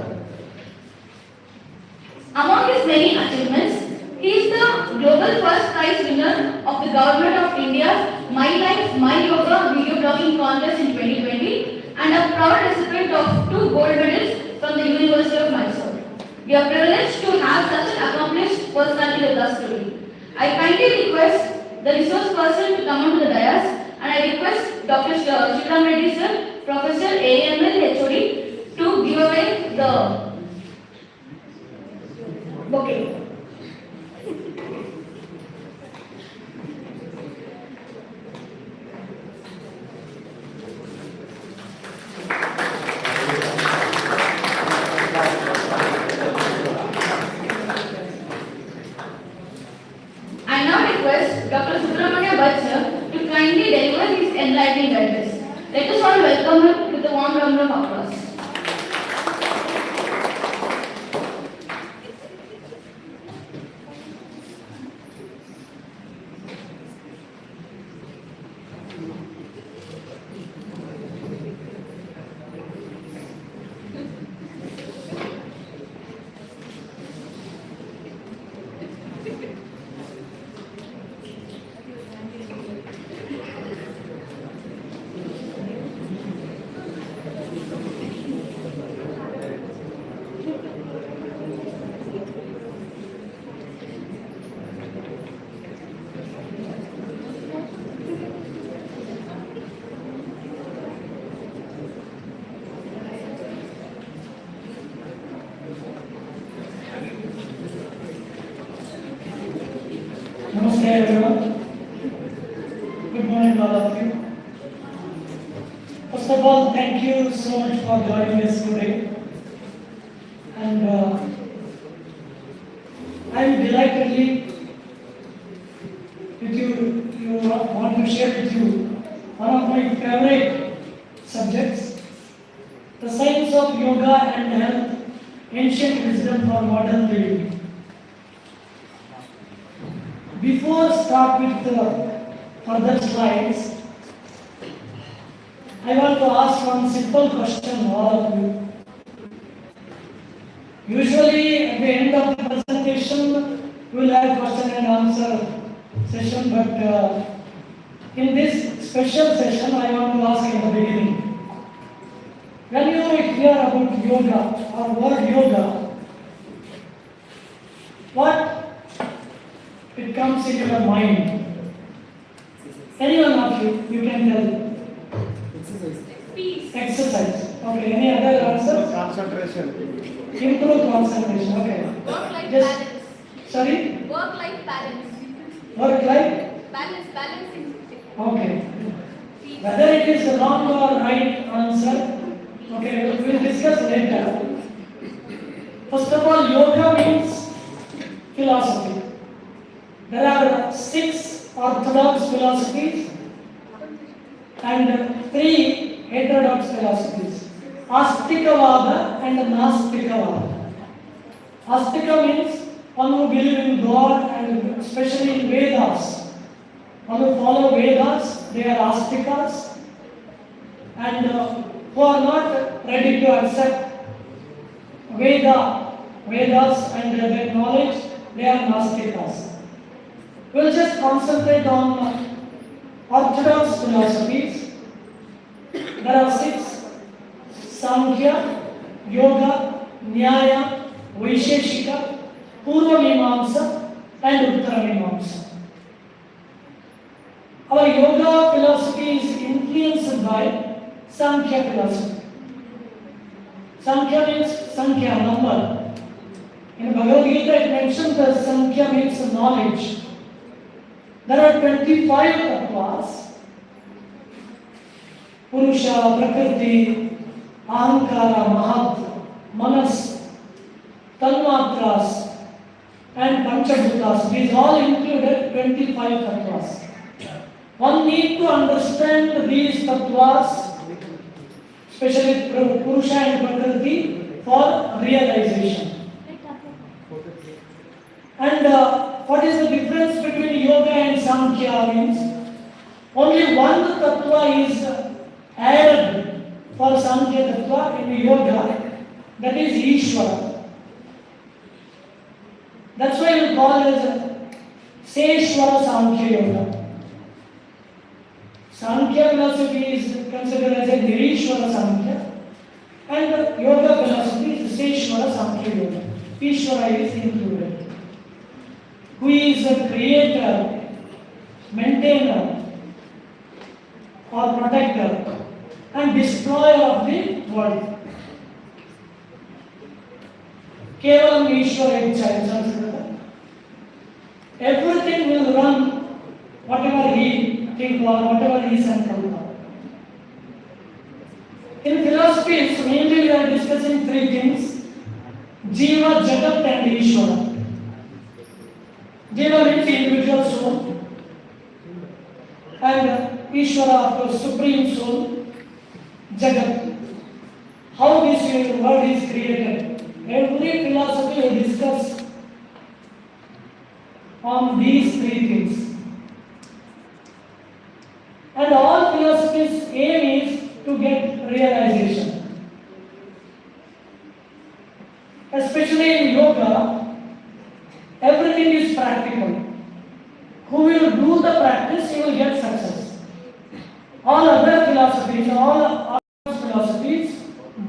Among his many achievements, he is the global first prize winner of the Government of India's My Life, My Yoga video blogging contest in 2020 and a proud recipient of 2 gold medals from the University of Mysore. We are privileged to have such an accomplished personality with us today. I kindly request the resource person to come onto the dais and I request Dr. Shriram Reddy sir, Professor AML HOD to give away the bouquet. I now request Dr. Subramania Bhatt sir to kindly deliver his enlightening address. Let us all welcome him with a warm round of applause.
Namaste everyone. Good morning all of you. First of all, thank you so much for joining us today. And I am delightedly with you want to share with you one of my favorite subjects, the science of yoga and health ancient wisdom for modern living. Before start with further slides, I want to ask one simple question to all of you. Usually at the end of the presentation, we will have question and answer session, but in this special session, I want to ask in the beginning. When you hear about yoga or word yoga, what it comes into your mind? Any one of you can tell.
Peace.
Exercise. Okay, any other answer?
Concentration.
Improve concentration. Okay.
Work-life
Just-
balance.
Sorry?
Work-life balance.
Work-life?
Balancing.
Okay. Whether it is a wrong or right answer, okay, we will discuss later. First of all, yoga means philosophy. There are 6 orthodox philosophies and 3 heterodox philosophies. Astikavada and Nastikavada. Astika means one who believe in God and especially in Vedas. One who follow Vedas, they are Astikas. And who are not ready to accept Vedas and their knowledge, they are Nastikas. We will just concentrate on orthodox philosophies. There are 6: Sankhya, Yoga, Nyaya, Vaisheshika, Purva Mimamsa, and Uttara Mimamsa. Our yoga philosophy is influenced by Sankhya philosophy. Sankhya means Sankhya, number. In Bhagavad Gita it mentions that Sankhya means knowledge. There are 25 tattvas: Purusha, Prakriti, Ahankara, Mahat, Manas, Tanmatras, and Panchabhutas. These all included 25 tattvas. One need to understand these tattvas, especially Purusha and Prakriti, for realization. And what is the difference between yoga and Sankhya means? Only one tattva is added for Sankhya tattva in yoga, that is Ishvara. That's why you call it as Seshvara Sankhya Yoga. Sankhya philosophy is considered as a Nirishvara Sankhya, and yoga philosophy is Seshvara Sankhya Yoga. Ishvara is included. Who is the creator, maintainer, or protector, and destroyer of the world. Kevalam Ishvara Ichcha. Everything will run whatever he think or whatever he sankalpa. In philosophy, mainly we are discussing 3 things: Jiva, Jagat, and Ishvara. Jiva means individual soul, and Ishvara, of course, supreme soul, Jagat. How this world is created. Every philosophy will discuss on these 3 things. And all philosophies' aim is to get realization. Especially in yoga, everything is practical. Who will do the practice, he will get success. All other philosophies,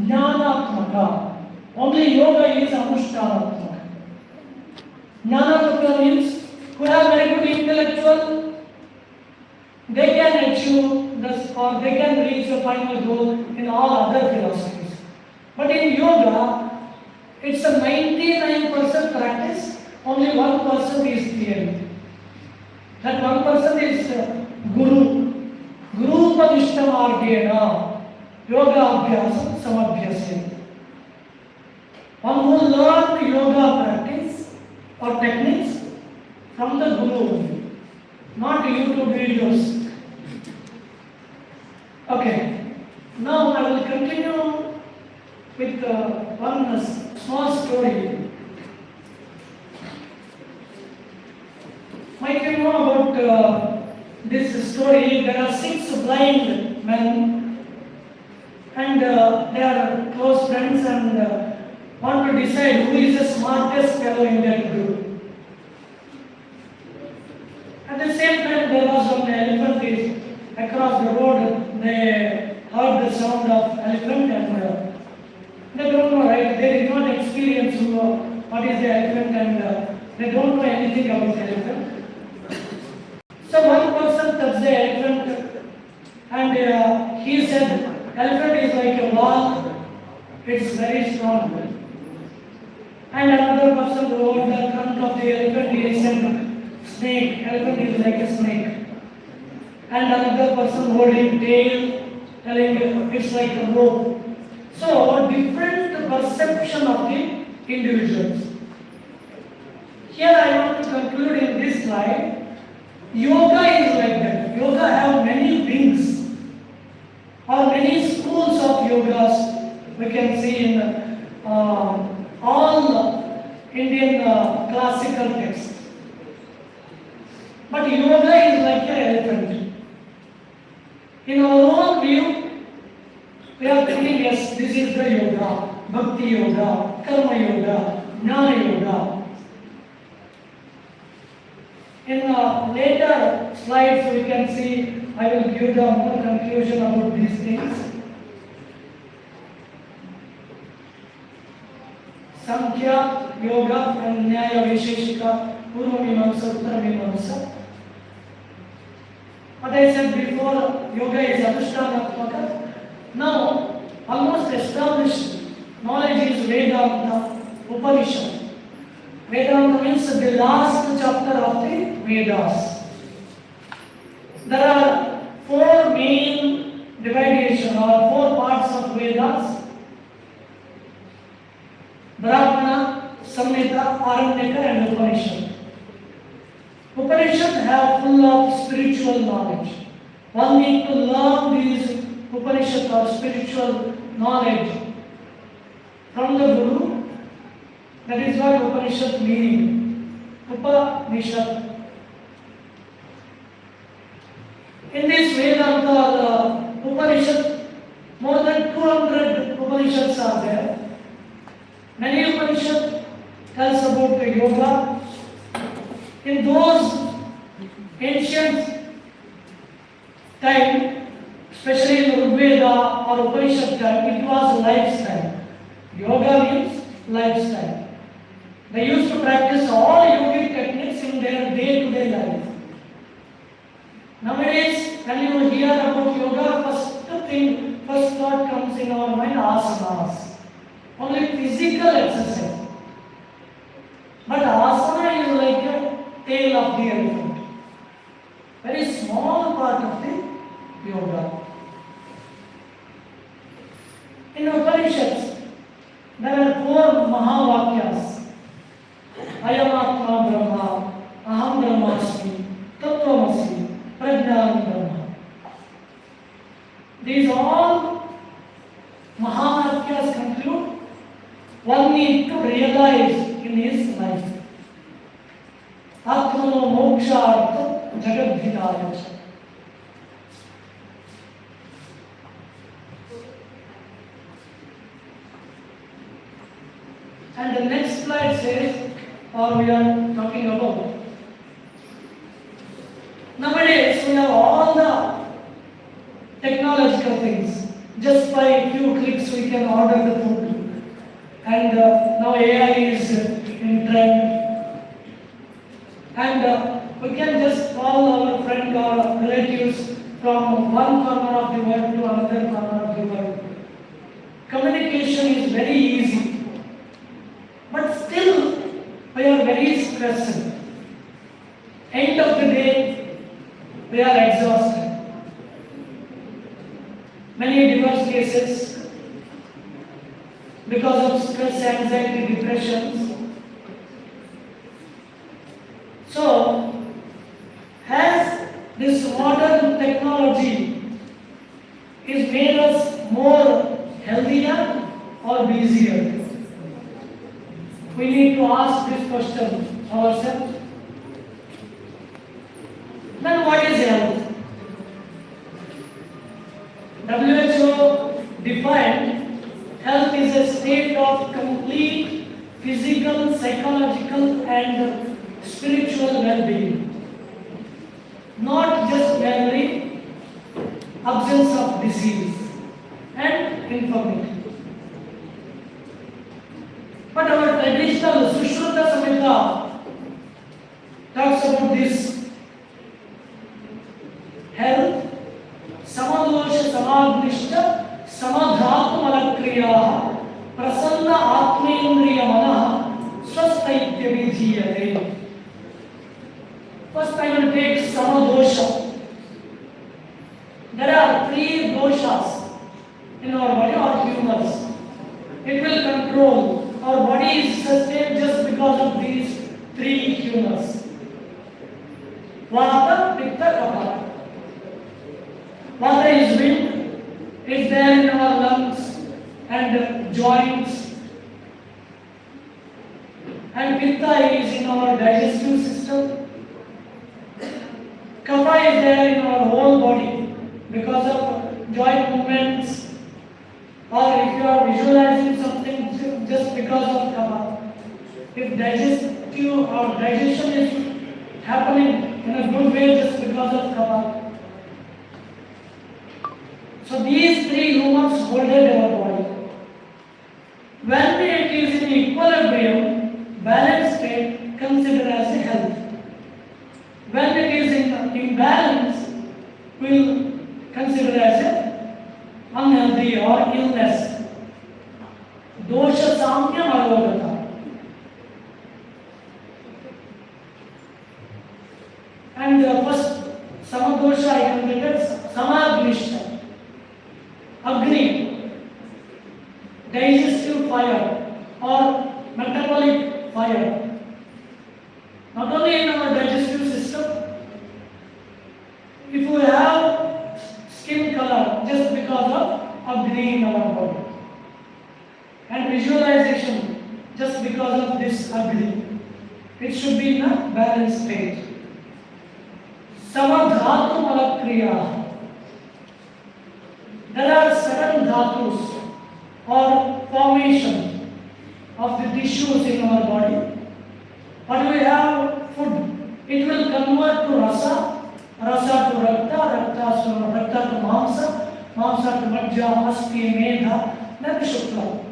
Jnanatmaka. Only yoga is Anushtanatmaka. Jnanatmaka means who have very good intellectual, they can achieve this or they can reach the final goal in all other philosophies. But in yoga, it's a 99% practice, only 1% is theory. That 1% is Guru. Guru Padishtam Argena, Yoga Abhyasam Samabhyasya. One who learned yoga practice or techniques from the Guru only, not YouTube videos. Okay, now I will continue with one small story. Might you know about this story? There are 6 blind men, and they are close friends and want to decide who is the smartest fellow in that group. At the same time, there was one elephant is across the road. They heard the sound of elephant and they don't know, right? They did not experience what is the elephant and they don't know anything about the elephant. So one person touched the elephant and he said, elephant is like a wall, it's very strong. And another person wrote the trunk of the elephant, he said, snake, elephant is like a snake. And another person holding tail, telling it's like a rope. So different perception of the individuals. Here I want to conclude in this slide. Yoga is like that. Yoga have many wings or many schools of yogas. We can see in all Indian classical texts. But yoga is like an elephant. In our own view, we are thinking, yes, this is the yoga, bhakti yoga, karma yoga, jnana yoga. In later slides, we can see, I will give the more conclusion about these things. Sankhya, Yoga and Nyaya Visheshika, Purva Mimamsa, Uttara Mimamsa. What I said before, Yoga is Adhishthanaatmaka. Now, almost established knowledge is Vedanta, Upanishad. Vedanta means the last chapter of the Vedas. There are 4 main divisions or 4 parts of Vedas. Brahmana, Samhita, Aranyaka and Upanishad. Upanishad have full of spiritual knowledge. One need to learn these Upanishad or spiritual knowledge from the Guru. That is what Upanishad meaning. Upanishad. In this Vedanta Upanishad, more than 200 Upanishads are there. Many Upanishads tells about the yoga. In those ancient time, especially in Rigveda or Upanishad time, it was lifestyle. Yoga means lifestyle. They used to practice all yogic techniques in their day-to-day life. Nowadays, when you hear about yoga, first thought comes in our mind, asanas. Only physical exercise. But asana is like a tail of the elephant. Very small part of the yoga. In Upanishads, there are 4 Mahavakyas. Ayam Atma Brahma, Aham Brahmasmi, Tattvamasi, Prajnana Brahma. These all Mahavakyas conclude one need to realize in his life. Atmano mokshartha jagadhitaya. And the next slide says, or we are talking about, nowadays we have all the technological things. Just by a few clicks we can order the food. And now AI is in trend. And we can just call our friend or relatives from one corner of the world to another corner of the world. Communication is very easy. But still, we are very stressed. End of the day, we are exhausted. Many divorce cases because of stress, anxiety, depressions. So, has this modern technology is made us more healthier or busier? we need to ask this question ourselves. Then what is health? WHO defined health is a state of complete physical, psychological and spiritual well-being. Not just merely absence of disease and infirmity. But our traditional Sushruta Samhita talks about this health, samadosha samadnishta samadhatmalakriyaha prasanna atmendriya manaha swasthaitya vidhiyate. First I will take samadosha. There are 3 doshas in our body or humors. It will control. Our body is sustained just because of these 3 humors. Vata, Pitta, Kapha. Vata is wind. It's there in our lungs and joints. And Pitta is in our digestive system. Kapha is there in our whole body because of joint movements, or if you are visualizing something just because of kapha. If digestive or digestion is happening in a good way just because of kapha. So these 3 humors holded our body. When it is in equilibrium, balanced state, considered as a health. When it is in imbalance, we will consider as a unhealthy or illness. Dosha samya marogata. And first samadosha I considered samadnishta. Agni, digestive fire or metabolic fire. Not only in our digestive system, if we have skin color just because of Agni in our body, and visualization just because of this Agni, it should be in a balanced state. Samadhatu malakriya. There are 7 dhatus or formation of the tissues in our body. But we have food. It will convert to rasa, rasa to rakta, rakta to mamsa, mamsa to majja, asti, medha, then shukla.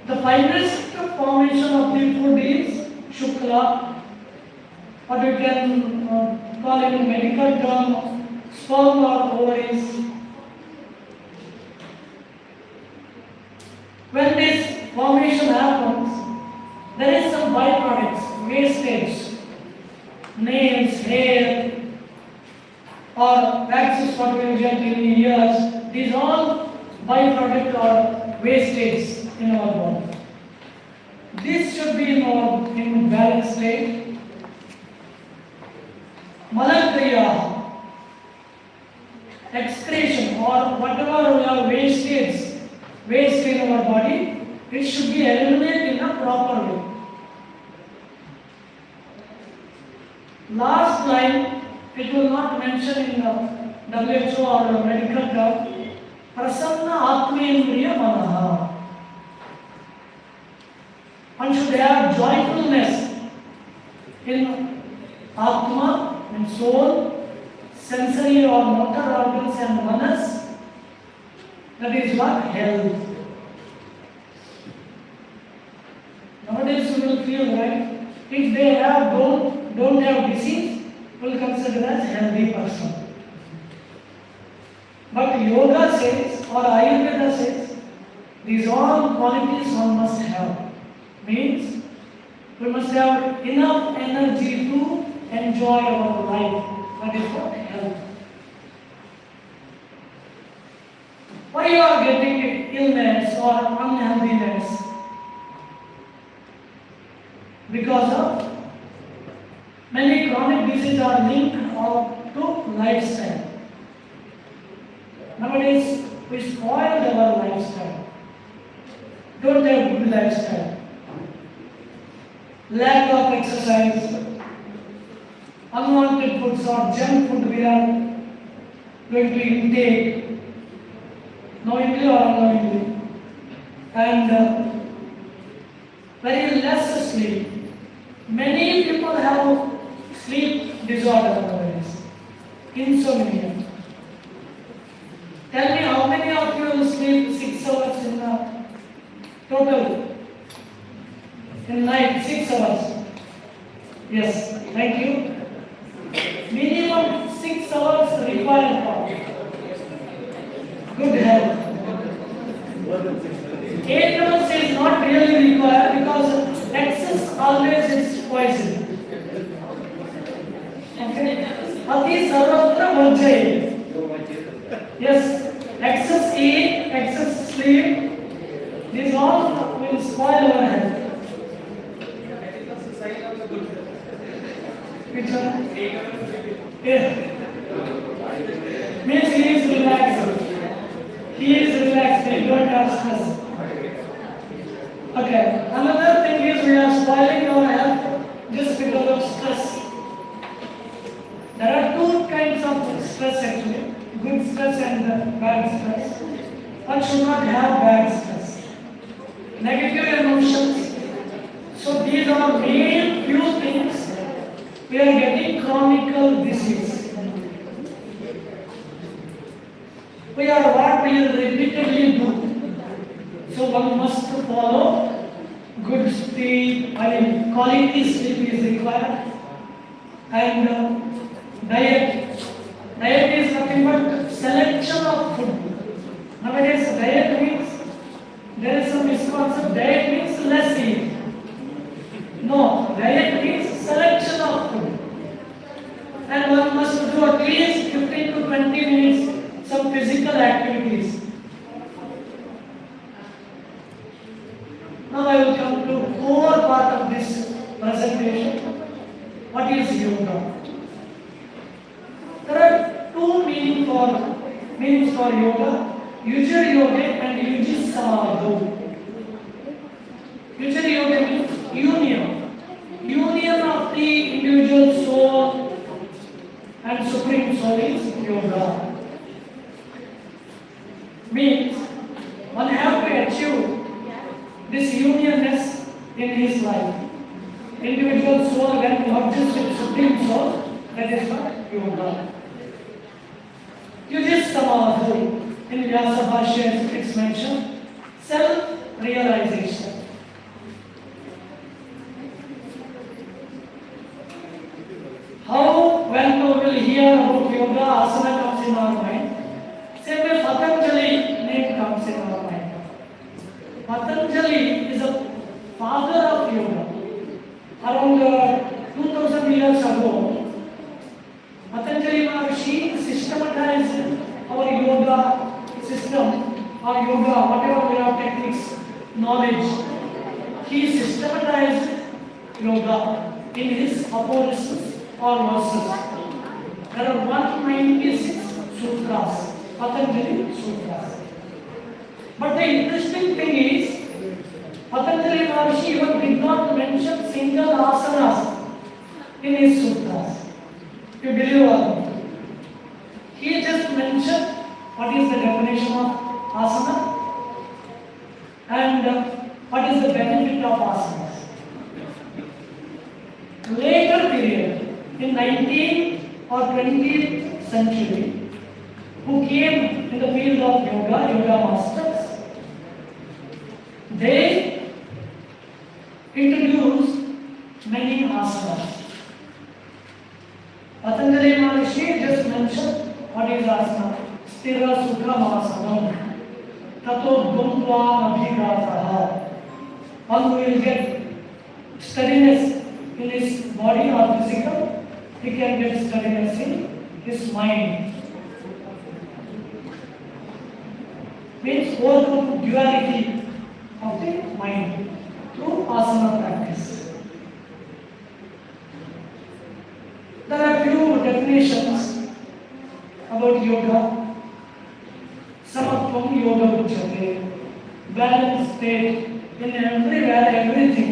The finest formation of the food is shukla, what we can call in medical term sperm or ovaries. When this formation happens, there is some byproducts, wastage, nails, hair, or waxes what we get in ears. These all byproduct or wastage in our body. This should be in balanced state. Malakriya, excretion or whatever we have waste in our body, it should be eliminated in a proper way. Last line, it will not mention in the WHO or medical term, prasanna atmendriya manaha. One should have joyfulness in atma and soul, sensory or motor organs and manas. That is what health. Nowadays you will feel right. If they don't have disease, will consider as healthy person. But yoga says or Ayurveda says these all qualities one must have. Means we must have enough energy to enjoy our life. That is what health. Why you are getting illness or unhealthiness? Because of many chronic diseases are linked to lifestyle. Nowadays we spoil our lifestyle. Don't have good lifestyle. lack of exercise, unwanted foods or junk food we are going to intake, knowingly or unknowingly, and very less sleep. Many people have sleep disorder nowadays, insomnia. Tell me how many of you sleep 6 hours in the total? In night, 6 hours. Yes, thank you. Minimum 6 hours required for good health. 8 hours is not really required because excess always is poison. Okay? Ati sarvatra varjaya. Yes, excess eat, excess sleep, these all will spoil our health. Which one? Yeah. Means he is relaxed. He is relaxed, he don't have stress. Okay, another thing is we are spoiling our health just because of stress. There are two kinds of stress actually, good stress and bad stress. One should not have bad stress. Negative emotions. So these are main few things we are getting chronic disease. We are what we repeatedly do. So one must follow good sleep, quality sleep is required. And diet. Diet is nothing but selection of food. Nowadays diet means, there is some misconception, diet means less eat. No, diet means selection of food. And one must do at least 15 to 20 minutes some physical activities. Now I will come to core part of this presentation. What is yoga? There are two meanings for yoga. Yujur yoga and yujis samadho. Yujur yoga means union of the individual soul and supreme soul is yoga. Means one have to achieve this unionness in his life. Individual soul when merges with supreme soul, that is what yoga. Yujis samadho. In Vyasa Bhashya it's mentioned self-realization. How when we will hear about yoga, asana comes in our mind. Same way Patanjali name comes in our mind. Patanjali is a father of yoga. Around 2000 years ago, Patanjali Maharishi systematized our yoga system or yoga, whatever we have techniques, knowledge. He systematized yoga in his aphorisms or verses. There are 196 sutras, Patanjali sutras. But the interesting thing is, Patanjali Maharishi even did not mention single asanas in his sutras. You believe or not? He just mentioned what is the definition of asana and what is the benefit of asanas. Later period, in 19th or 20th century, who came in the field of yoga masters, they introduced many asanas. Patanjali Maharishi just mentioned what is asana. Sthira Sukha Mahasanam. Tato Gundvam Abhighataha. One who will get steadiness in his body or physical, he can get steadiness in his mind. Means overcome duality of the mind through asana practice. There are few definitions about yoga. Samatvam yoga uchyate. Balanced state in everywhere, everything.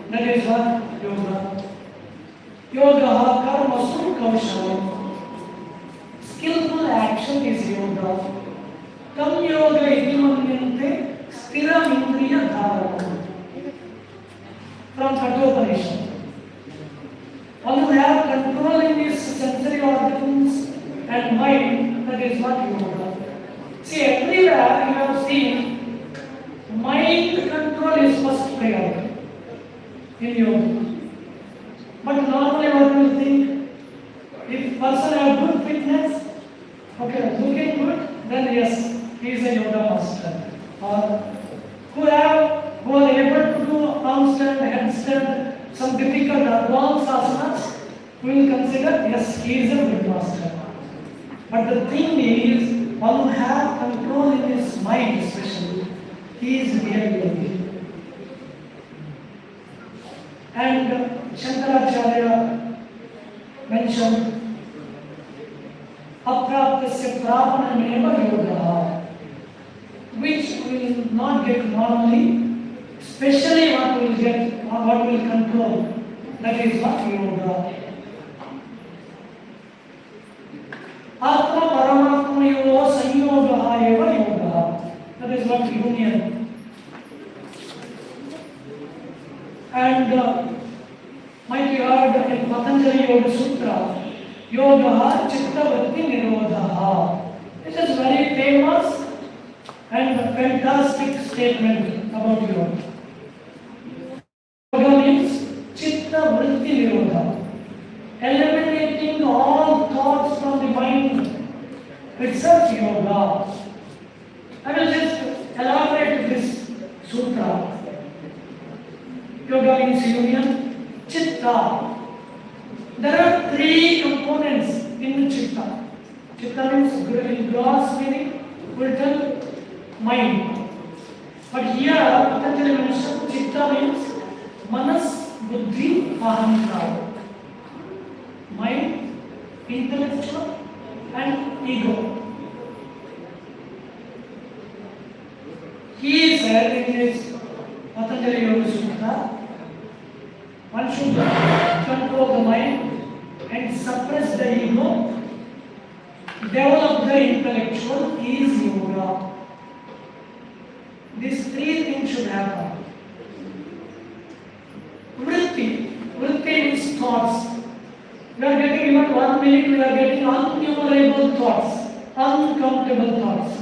That is what yoga. Yoga karmasu kaushalam. Skillful action is yoga. Tam yoga idimanyante stiram indriya dharanam. From Kathopanishad. One who have control in his sensory organs and mind, that is what yoga. See, everywhere you have seen, mind control is first priority in yoga. But normally what do you think? If person have good fitness, okay, looking good, then yes, he is a yoga master. Or who are able to do handstand, headstand, some difficult advanced asanas, we will consider yes, he is a good master. But the thing is, one who have control in his mind especially, he is really yogi. And Shankaracharya mentioned apraptasya prapanameva yoga, which will not get normally, especially what will get or what will control, that is what yoga. Atma paramatmayo sanyoga eva yoga, that is what union. And might you heard in Patanjali Yoga Sutra, yoga chitta vritti nirodha. This is very famous and fantastic statement about yoga. Yoga means chitta vritti nirodha, eliminating all thoughts from the mind itself yoga. I will just elaborate this sutra. Yoga means union, chitta. There are three components in chitta. Chitta means in gross meaning, will tell mind. But here, Patanjali mentioned chitta means manas, buddhi, ahankara. Mind, intellectual, and ego. He said in his Patanjali Yoga Sutra, one should control the mind and suppress the ego, develop the intellectual, is yoga. These three things should happen. Vritti means thoughts. We are getting even 1 minute, we are getting innumerable thoughts, uncomfortable thoughts.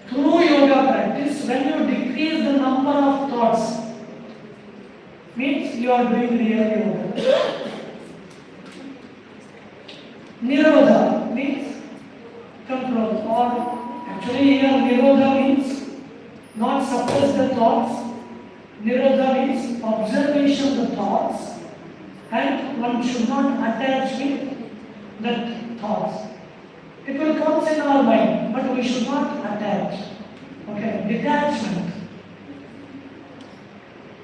Through yoga practice, when you decrease the number of thoughts, means you are doing real yoga. Nirodha means control, or actually here nirodha means not suppress the thoughts. Nirodha means observation of the thoughts, and one should not attach with the thoughts. It will come in our mind, but we should not attach. Okay, detachment.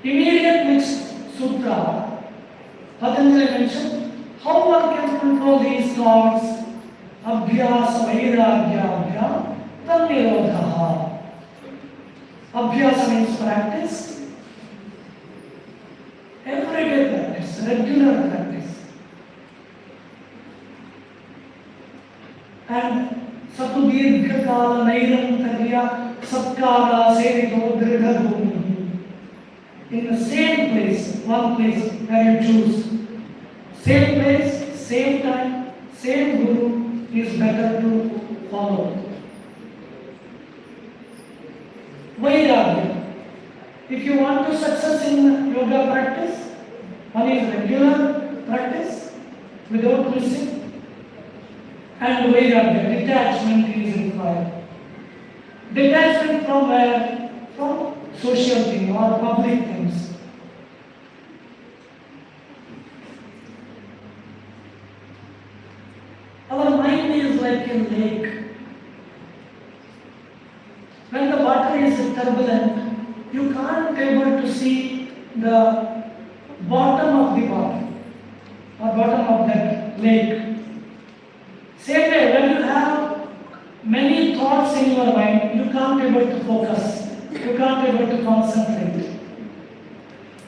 Immediate next sutra, Patanjali mentioned how one can control these thoughts. Abhyasa vairagya tannirodha. Abhyasa means practice. Everyday practice, regular practice. And Satudirghakala Nairantarya Satkara Sevito Dridhabhumi. In the same place, one place where you choose. Same place, same time, same guru is better to follow. Vairagya. If you want to success in yoga practice, one is regular practice without missing, and vairagya, detachment is required. Detachment from where? From social things or public things. Our mind is like a lake. When the water is turbulent, you can't able to see the bottom of the water or bottom of that lake. Same way, when you have many thoughts in your mind, you can't able to focus. You can't able to concentrate.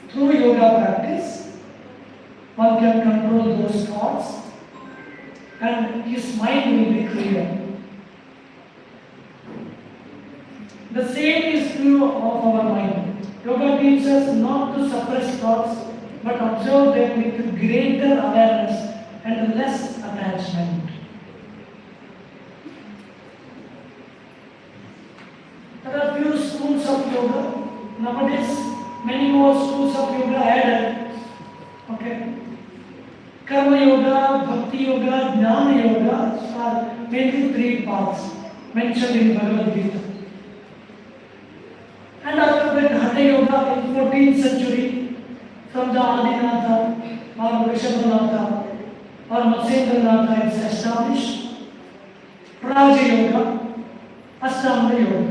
Through through yoga practice, one can control those thoughts and his mind will be clear. The same is true of our mind. Yoga teaches us not to suppress thoughts but observe them with greater awareness and less attachment. There are few schools of yoga. Nowadays, many more schools of yoga added. Okay. Karma yoga, bhakti yoga, jnana yoga are mainly three paths mentioned in Bhagavad Gita. And after that, Hatha yoga in 14th century from the Adinatha or Vrishabhanatha or Matsyendranath is established. Raja yoga, Ashtanga yoga.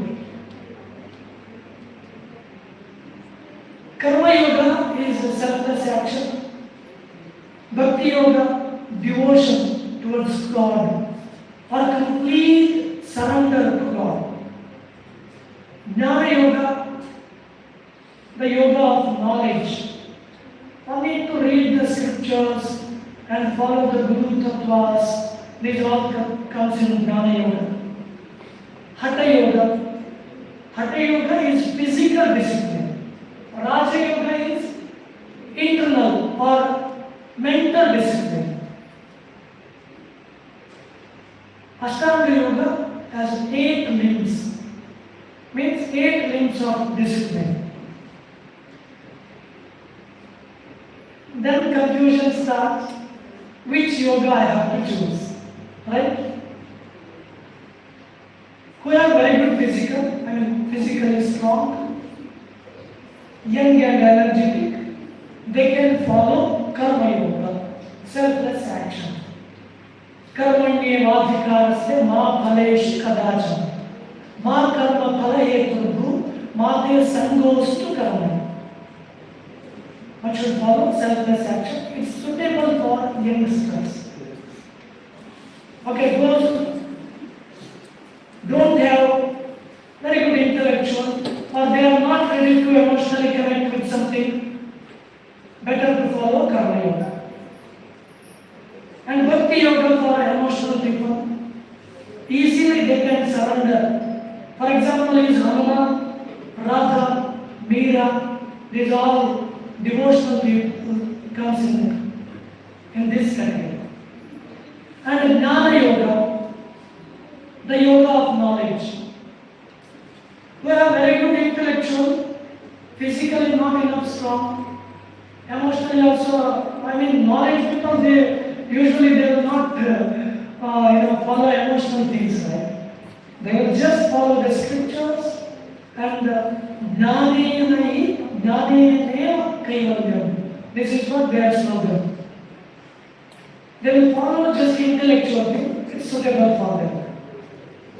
Karma yoga is a selfless action. Bhakti yoga, devotion towards God or complete surrender to God. Jnana yoga, the yoga of knowledge. One need to read the scriptures and follow the Guru Tattvas. These all comes in Jnana yoga. Hatha yoga. Hatha yoga is physical discipline. Raja yoga is internal or mental discipline. Ashtanga yoga has 8 limbs. Means 8 limbs of discipline. Then confusion starts. Which yoga I have to choose? Right? Who are very good physically strong, young and energetic, they can follow karma yoga, selfless action. Karmanyevadhikarasya ma phaleshu kadachana. Ma karma phala heturgu ma te sangostu karma. One should follow selfless action. It's suitable for youngsters. Okay, those don't have very good intellectual or they are not ready to emotionally connect with something, better to follow karma yoga. And bhakti yoga for emotional people, easily they can surrender. For example, is Hanuman, Radha, Meera, these all devotional people comes in this category. And Jnana yoga, the yoga of knowledge. We are very good intellectual, physically not enough strong, emotionally also. Knowledge people they will not follow emotional things, right? They will just follow the scriptures and Jnanenaiva Kaivalyam. This is what their slogan. They will follow just intellectual thing. It's suitable for them.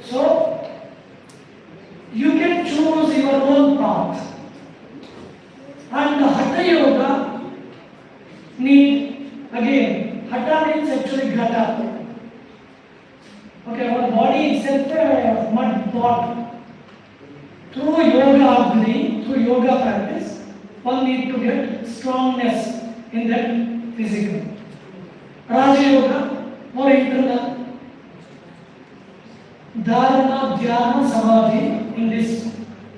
So you can choose your own path. And the Hatha yoga need, again, Hatha means actually Gata. Okay, our body itself a mud pot. Through yoga agni, through yoga practice, one need to get strongness in that physical. Raja yoga, more internal. Dharana, dhyana, samadhi in this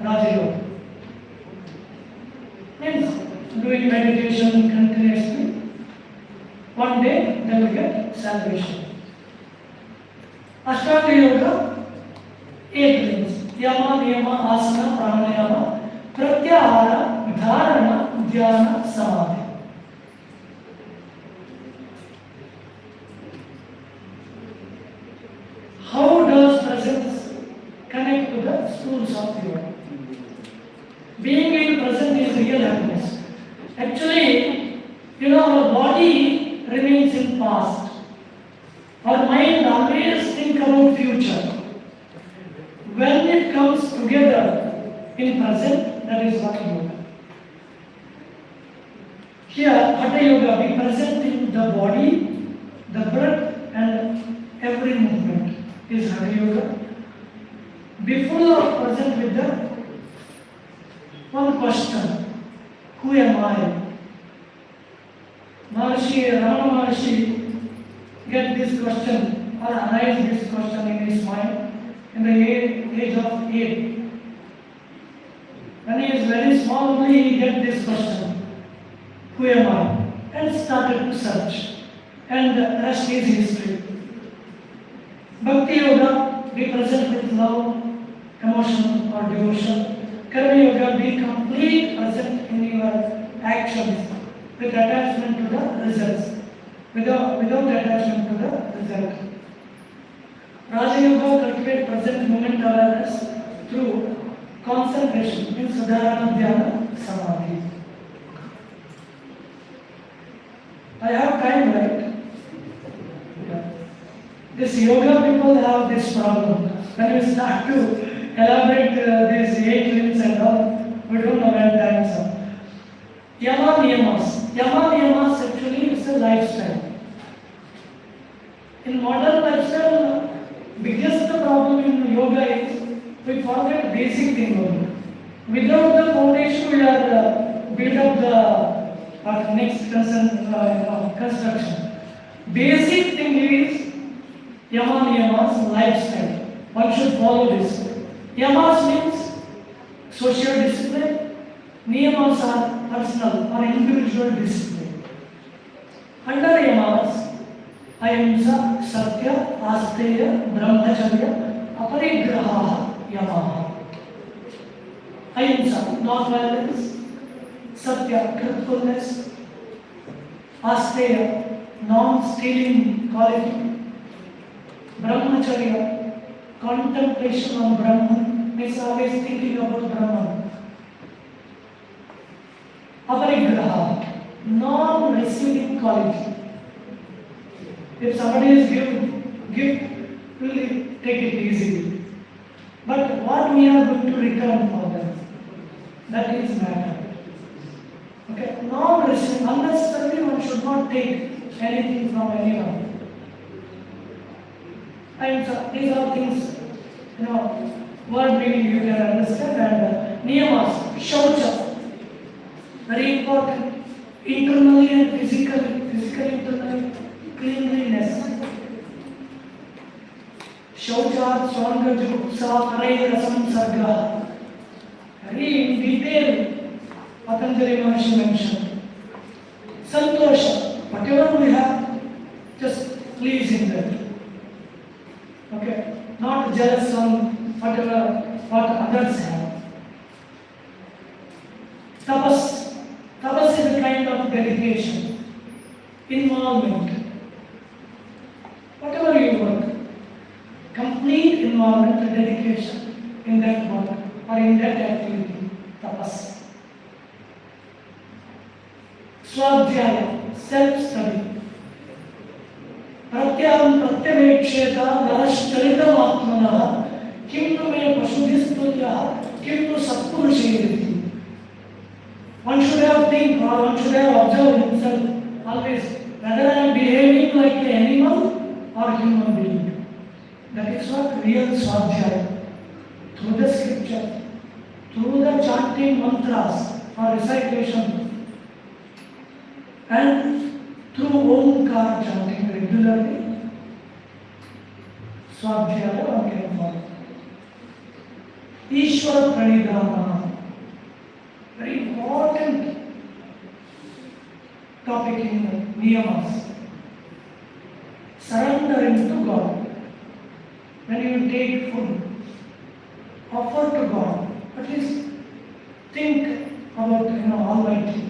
Raja yoga. Means doing meditation continuously. One day they will get salvation. Ashtanga yoga, 8 limbs. Yama, niyama, asana, pranayama, pratyahara, dharana, dhyana, samadhi. How does presence connect to the schools of yoga? Being in present is real happiness. Actually, our body remains in past. Our mind always think about future. When it comes together in present, that is what yoga. Here, Hatha yoga, be present in the body, the breath, and every movement is Hatha yoga. Be full of present with the one question: who am I? Ramana Maharshi get this question or arise this question in his mind in the age of 8. When he is very small only he get this question, who am I? And started to search. And the rest is history. Bhakti Yoga be present with love, emotion or devotion. Karma Yoga be complete present in your actions with attachment to the results. Without attachment to the result. Raja Yoga cultivate present moment awareness through concentration in Sadharana Dhyana Samadhi. I have time, right? Yeah. This yoga people have this problem. When we start to elaborate these 8 limbs and all, we don't know when time is up. Yama Niyamas. Yama Niyamas actually is a lifestyle. In modern lifestyle, biggest problem in yoga is we forget basic thing only. Without the foundation, we are build up the next construction. Basic thing is Yama Niyamas, lifestyle. One should follow this. Yamas means social discipline. Niyamas are personal or individual discipline. Under Yamas, Ahimsa, Satya, Asteya, Brahmacharya, Aparigraha, Yamaha. Ahimsa, non-violence. Satya, truthfulness. Asteya, non-stealing quality. Brahmacharya, contemplation on Brahman, means always thinking about Brahman. Aparigraha, non-receiving quality. If somebody is giving gift, will take it easily. But what we are going to return for them, that is matter. Okay, non-receiving, unnecessarily one should not take anything from anyone. And so these are things, word meaning you can understand. And niyamas, shaucha, very important, internally and physically, internally, cleanliness. Shaucha, swanga, jupsa, parai, rasam, sarga. Very in detail, Patanjali Maharshi mentioned. Santosha, whatever we have, just please in that. Okay, not jealous on what others have. Tapas is a kind of dedication, involvement. Whatever you work, complete involvement and dedication in that work or in that activity. Tapas. Swadhyaya, self-study. प्रत्याम प्रत्यवेक्षेता नरश्चरितम् आत्मनः किं नु मे पशुभिस्तुल्यः किं नु सत्पुरुषैरिति. One should have think or one should have observed himself always whether I am behaving like an animal or human being. That is what real swadhyaya. Through the scripture, through the chanting mantras or recitation, and through Omkar chanting regularly, Swadhyaya one can follow. Ishvara Pranidhana, very important topic in Niyamas. Surrendering to God. When you take food, offer to God. At least think about Almighty.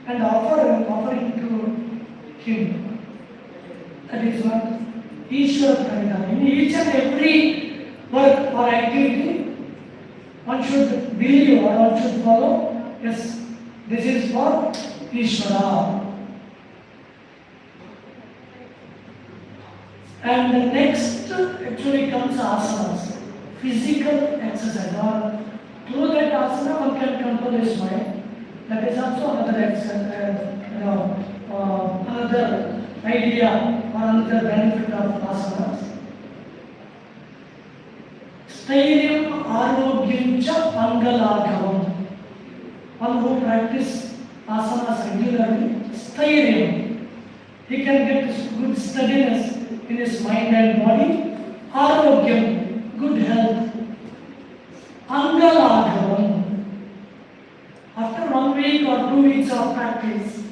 And offering to Him. That is what Ishvara Pranidhana. In each and every work or activity, one should believe or one should follow. Yes, this is for Ishvara. And the next actually comes asanas, physical exercise. Or through that asana, one can control his mind. That is also another another idea or another benefit of asanas. Stairyam arogyam cha angalaghavam. One who practice asanas regularly, can get good steadiness in his mind and body. Arogyam, good health. Angalagavam. After 1 week or 2 weeks of practice,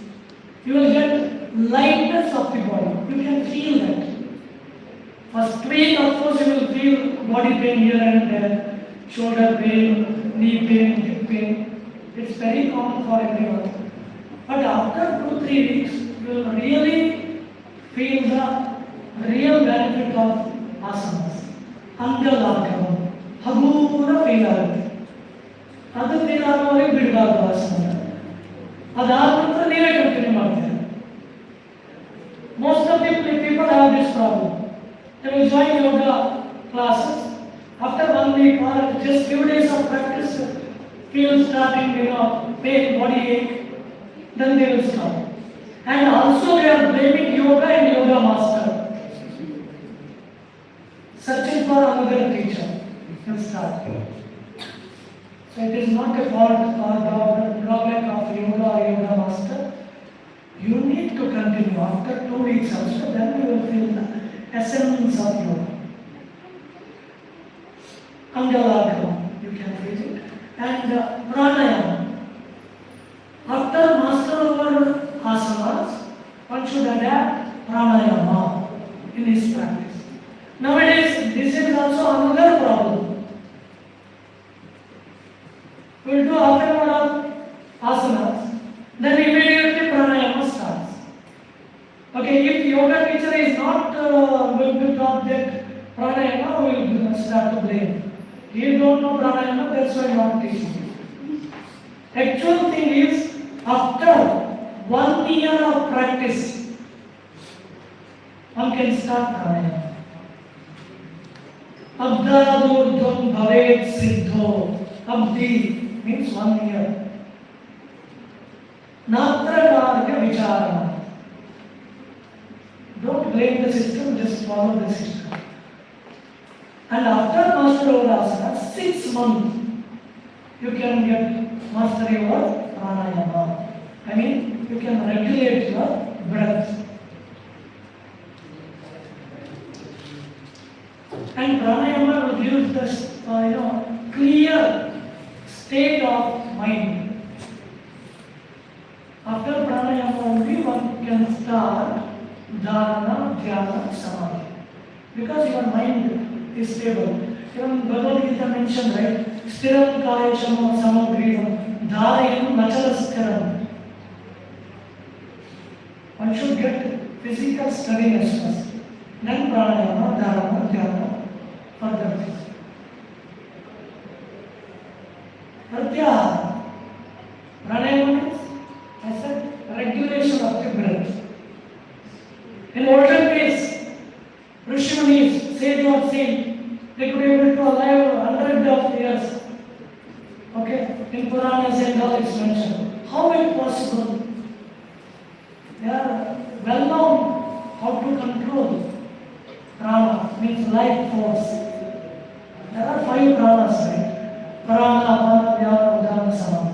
you will get lightness of the body. You can feel that. First week, of course, you will feel body pain here and there, shoulder pain, knee pain, hip pain. It's very common for everyone. But after 2-3 weeks, you will really feel the real benefit of asanas. Angalagavam. Hagura feel ಆಗುತ್ತೆ. ಅದು feel ಆಗುವವರೆಗೆ ಬಿಡಬಾರ್ದು ಆಸನ. ಅದಾದ ನಂತರ ನೀವೇ continue ಮಾಡ್ತೀರಾ. Most of the people have this problem. They will join yoga classes. After 1 week or just few days of practice, feel starting, pain, body ache, then they will stop. And also they are blaming yoga and yoga master. Searching for another teacher. Can start. So it is not a fault or drawback of yoga or yoga master. You need to continue. After 2 weeks also, then you will feel the essence of yoga. Angalagam, you can feel it. And pranayama. After master over asanas, one should adapt pranayama in his practice. Nowadays, this is also another problem. We will do half an hour of asanas, then immediately pranayama starts. Okay, if yoga teacher is not going to talk that pranayama, we will start to blame. You don't know pranayama, that's why you are teaching. Actual thing is, after 1 year of practice, one can start pranayama. Abdadurdhvam bhavet siddho. Abdi means 1 year. Natragarga vicharana. Don't blame the system, just follow the system. And after master over asana, 6 months, you can get mastery over pranayama. I mean, you can regulate your breath. And pranayama will give this, clear state of mind. After pranayama only one can start dharana, dhyana, samadhi. Because your mind is stable. Even Bhagavad Gita mentioned, right? Stiram kaya shama samagrivam dharayam nachala stiram. One should get physical steadiness first. Then pranayama, dharana, dhyana, further things. Pratyahara. Pranayama means, I said, regulation of the breath. In olden days, Rishis, sage or saint, they could be able to alive hundreds of years. Okay, in Puranas and all it's mentioned. How is it possible? They are well known how to control prana, means life force. There are 5 pranas, right? Prana, apana, vyana, udana, samana.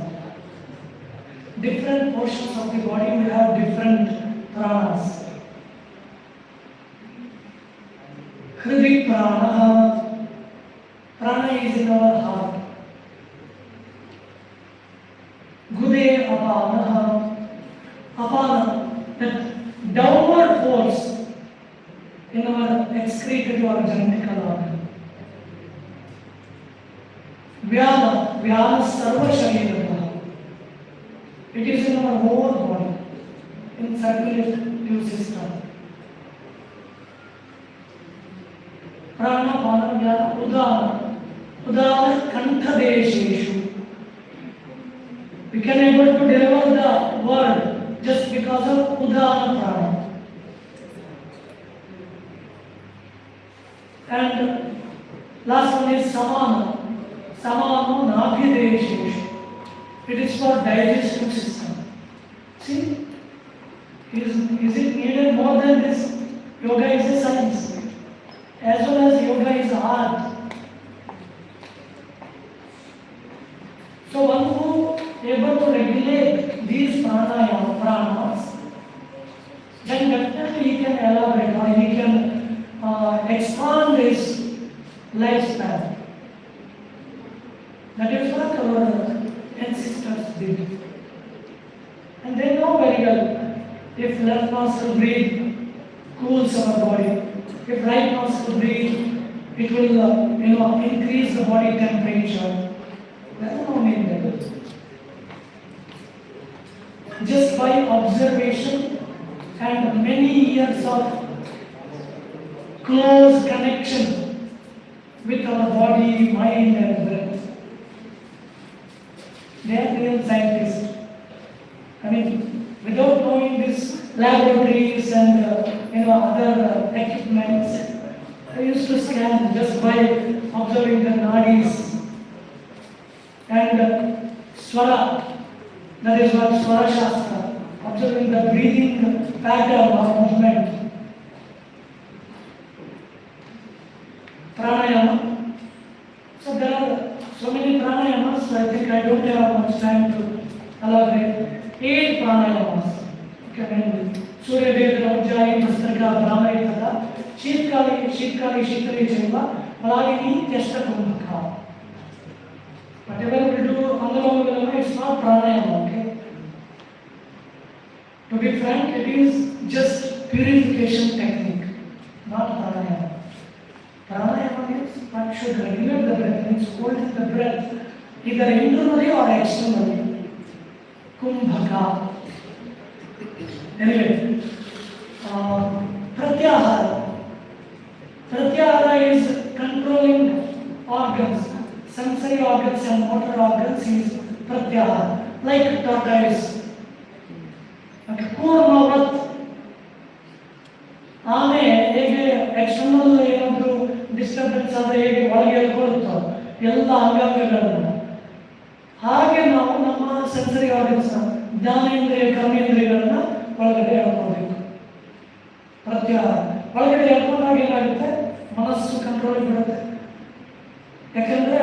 Different portions of the body will have different pranas. Hridik prana. Prana is in our heart. Gude apana. Apana, that downward force in our excretory or genital organ. Vyana, vyana sarva sharira. It is in our whole body, in circulative system. Prana, Pana, Vyana, Udana. Udana Kantha Desheshu. We can able to deliver the word just because of Udana Prana. And last one is Samana. Samano Nabhi Desheshu. It is for digestive system. See, is it needed more than this? Yoga is a science, as well as yoga is art. So one who able to regulate these pranas then definitely he can elaborate or he can expand his lifespan. That is what our ancestors did. And they know very well, if left nostril breathe, cools our body. If right nostril breathe, it will increase the body temperature. There is no need there. Just by observation and many years of close connection with our body, mind and breath. They are real scientists. I mean, without knowing these laboratories and other equipments, I used to scan just by observing the nadis and swara. That is what swara shastra, observing the breathing pattern or movement. Pranayama. So there are so many pranayamas. I think I don't have much time to elaborate. 8 pranayamas. Okay, Surya Vedana Ujjayi Vastrika Brahmari Tata Sheetkali Sheetali Chaiva Malagini Testa Kumbhaka. Whatever we do Anuloma Viloma, it's not pranayama, okay? To be frank, it is just purification technique, not pranayama. Pranayama means one should regulate the breath, means holding the breath either internally or externally. Kumbhaka. Anyway, Pratyahara. Pratyahara is controlling organs, sensory organs and motor organs is Pratyahara, like tortoise. Okay, Kurmavat. ಆಮೆ ಹೇಗೆ external ಏನಾದರೂ disturbance ಆದರೆ ಹೇಗೆ ಒಳಗೆ ಹೇಳ್ಕೊಳ್ತೋ ಎಲ್ಲ ಅಂಗಾಂಗಗಳನ್ನು, ಹಾಗೆ ನಾವು ನಮ್ಮ ಸೆನ್ಸರಿ ಆರ್ಗನ್ಸ್ನ ಜ್ಞಾನೇಂದ್ರಿಯ ಕರ್ಮೇಂದ್ರಿಯಗಳನ್ನ ಒಳಗಡೆ ಹೇಳ್ಕೊಳ್ಬೇಕು. ಪ್ರತ್ಯಾಹಾರ ಒಳಗಡೆ ಹೇಳ್ಕೊಂಡಾಗ ಏನಾಗುತ್ತೆ, ಮನಸ್ಸು ಕಂಟ್ರೋಲಿಗೆ ಬಿಡುತ್ತೆ. ಯಾಕಂದ್ರೆ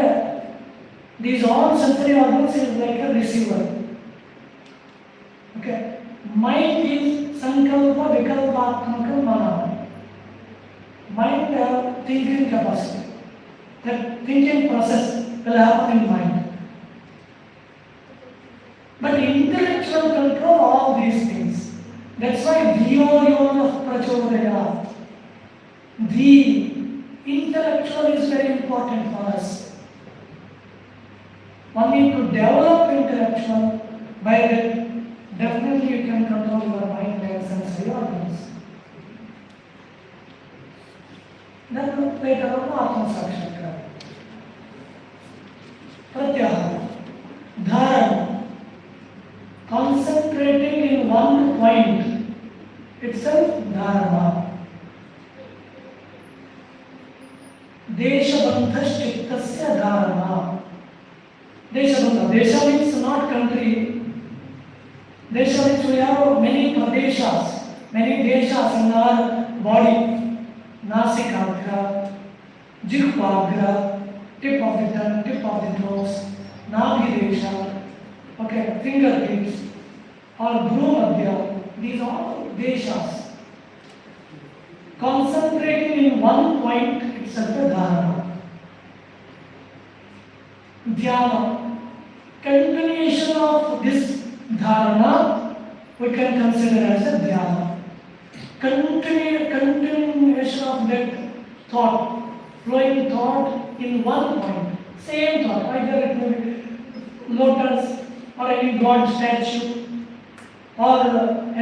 these all sensory organs is like A receiver. Okay, mind is ಸಂಕಲ್ಪ ವಿಕಲ್ಪಾತ್ಮಕ ಮನ. Mind have thinking capacity. That thinking process will happen in mind. But intellectual control all these things. That's why Dhiyo Yona Prachodaya. The intellectual is very important for us. One need to develop intellectual. By that, definitely you can control your mind and sensory organs. Then later on, Atma Sakshakara. Pratyahara. Dharana. Concentrating in one point itself, dharana. Deshabandhashchittasya dharana. Deshabandha. Desha means not country. Desha means we have many pradeshas, many deshas in our body. Nasikagra, Jihvagra, tip of the tongue, tip of the nose, Nabhidesha, okay, fingertips, or Bhrumadhya, these are all deshas. Concentrating in one point itself a dharana. Dhyana, continuation of this dharana we can consider as a dhyana. Continuation of that thought, flowing thought in one point, same thought, either it may be lotus or any god statue or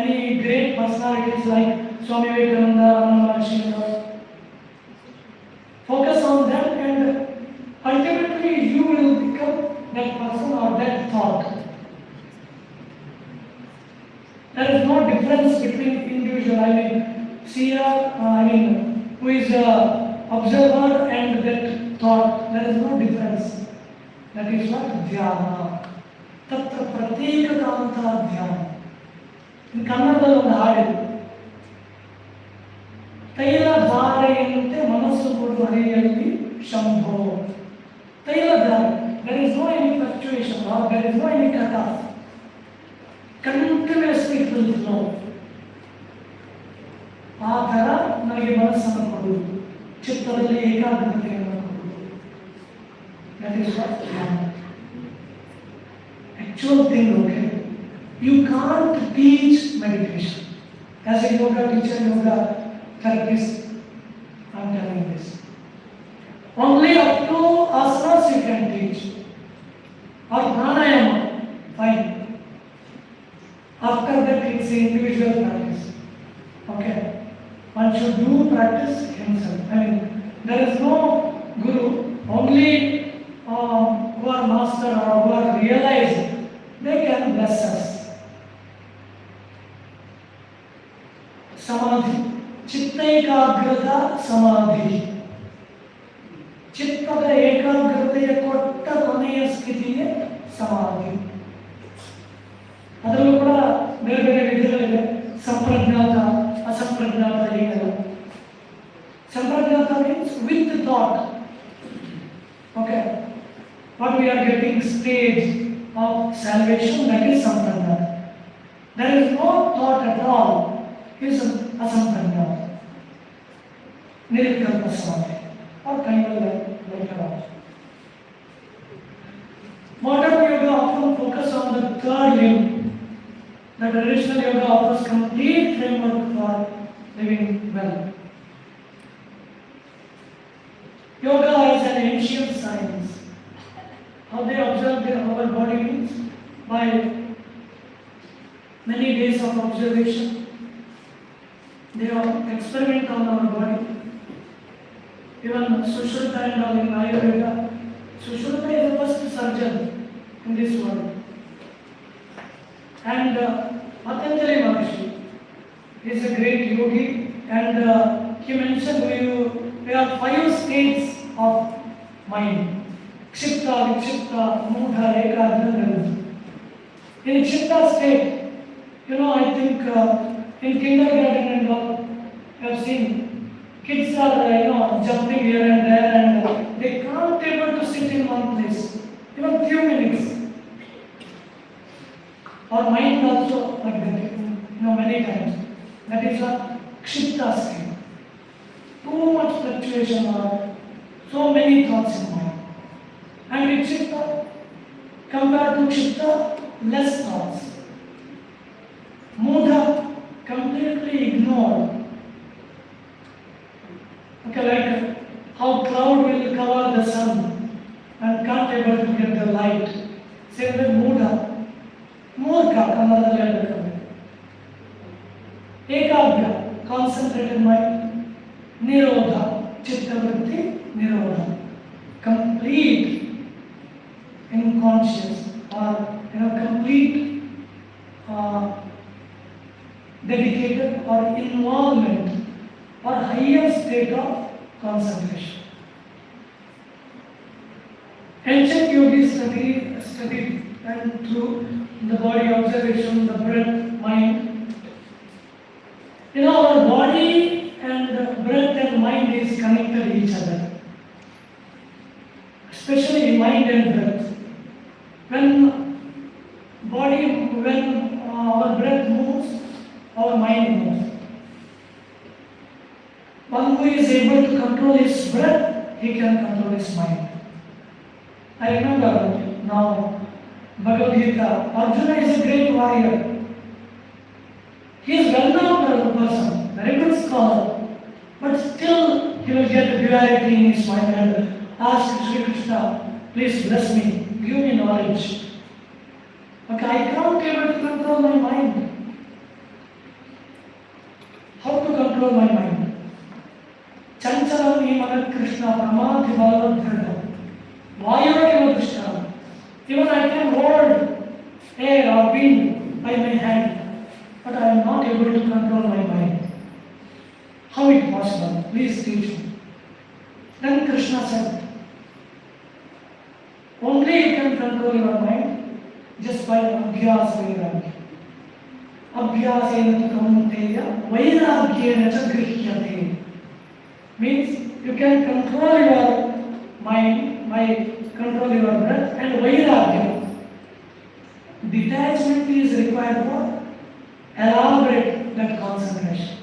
any great personalities like Swami Vivekananda, Ramana Maharshi. Focus on them and ultimately you will become that person or that thought. There is no difference between individual, seer, who is observer and that thought. There is no difference. That is what dhyana. Tatra pratyekatanta dhyana. In Kannadalli ಒಂದು ಹಾಡಿದೆ, ತೈಲ ಧಾರೆಯಂತೆ ಮನಸ್ಸು ಕೊಡು ಹರಿಯಲ್ಲಿ ಶಂಭೋ. ತೈಲ ಧಾರೆ. There is no any fluctuation or there is no any cut off. Continuously it will flow. ನಮಗೆ ಮನಸ್ಸನ್ನು ಕೊಡುವುದು, ಚಿತ್ತದಲ್ಲಿ ಏಕಾಗ್ರತೆಯನ್ನು ಕೊಡುವುದು. That is what actual thing, okay? You can't teach meditation. As a yoga teacher, yoga therapist, I am telling this. Only up to asanas you can teach. Or pranayama, fine. After that, it's individual practice. Okay? One should do practice himself. I mean, there is no guru, only who are master or who are realized, they can bless us. Samadhi, chittaikagrata samadhi. ಚಿತ್ತದ ಏಕಾಗ್ರತೆಯ ಕೊಟ್ಟ ಕೊನೆಯ ಸ್ಥಿತಿಗೆ ಸಮಾಧಿ. ಅದರಲ್ಲೂ ಕೂಡ ಬೇರೆ ಬೇರೆ ವಿಧಗಳಿವೆ. ಸಂಪ್ರಜ್ಞಾತ, ಅಸಂಪ್ರಜ್ಞಾತ, ಹೀಗೆಲ್ಲ. ಸಂಪ್ರಜ್ಞಾತ means with thought. Okay, what we are getting stage of salvation, that is samprajnata. There is no thought at all, is asamprajnata. Nirvikalpa samadhi, or kind of like that. Modern yoga often focus on the third limb. The traditional yoga offers complete framework for living well. Yoga is an ancient science. How they observe our body means by many days of observation. They experiment on our body. Even Sushruta and all in Ayurveda, Sushruta is the first surgeon in this world. And Patanjali Maharishi is a great yogi, and he mentioned we have 5 states of mind. Kshipta, Vikshipta, Mudha, Ekagra, Nirvana. In Kshipta state, I think in kindergarten and all, you have seen kids are jumping here and there, and they can't able to sit in one place, even few minutes. Our mind also like that, many times. That is a Kshipta state. Too much fluctuation or so many thoughts in mind. And Vikshipta, compared to Kshipta, less thoughts. Mudha, completely ignored. Okay, like how cloud will cover the sun and can't able to get the light. Same with Mudha. Murka, kannadalli helbekandre. Ekagra, concentrated mind. Nirodha, chitta vritti, nirodha. Complete unconscious or complete dedicated or involvement or higher state of concentration. Ancient yogis studied and through the body observation, the breath, mind. Our body and breath and mind is connected to each other. Especially mind and breath. When our breath moves, our mind moves. One who is able to control his breath, he can control his mind. I remember now, Bhagavad Gita, Arjuna is a great warrior. He is well-known person, very good scholar, but still he will get duality in his mind and ask Sri Krishna, please bless me, give me knowledge. Okay, I can't be able to control my mind. How to control my mind? Chanchalam Imanat Krishna Pramadhi Balavadhrana. Vayurakiva Krishna. Even I can hold air or wind by my hand, but I am not able to control my mind. How is it possible? Please teach me. Then Krishna said, only you can control your mind just by Abhyasa Vairagya. Abhyasena tu kaunteya vairagyena cha grihyate. Means you can control your mind by control your breath, and vairagya. Detachment is required for elaborate that concentration.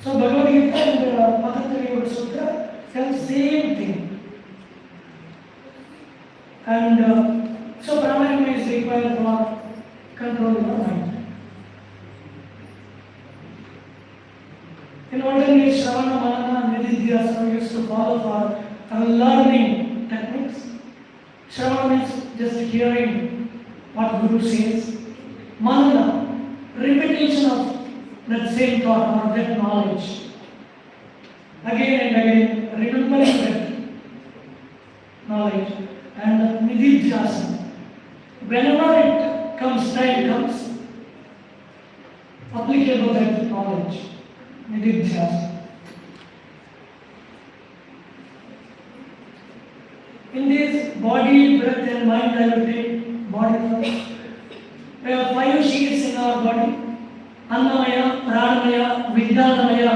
So Bhagavad Gita and Patanjali Yoga Sutra tell same thing. And so pranayama is required for controlling the mind. In olden days, Shravana, Manana, Nididhyasana used to follow for learning techniques. Shravana means just hearing what Guru says. Manana, repetition of that same thought or that knowledge. Again and again, remembering that knowledge. And Nididhyasana. Whenever it comes, time comes, applicable that knowledge. Nididhyasana. In this body, breath and mind, I will take body first. We have 5 sheets in our body. Annamaya, Pranamaya, Vijnanamaya,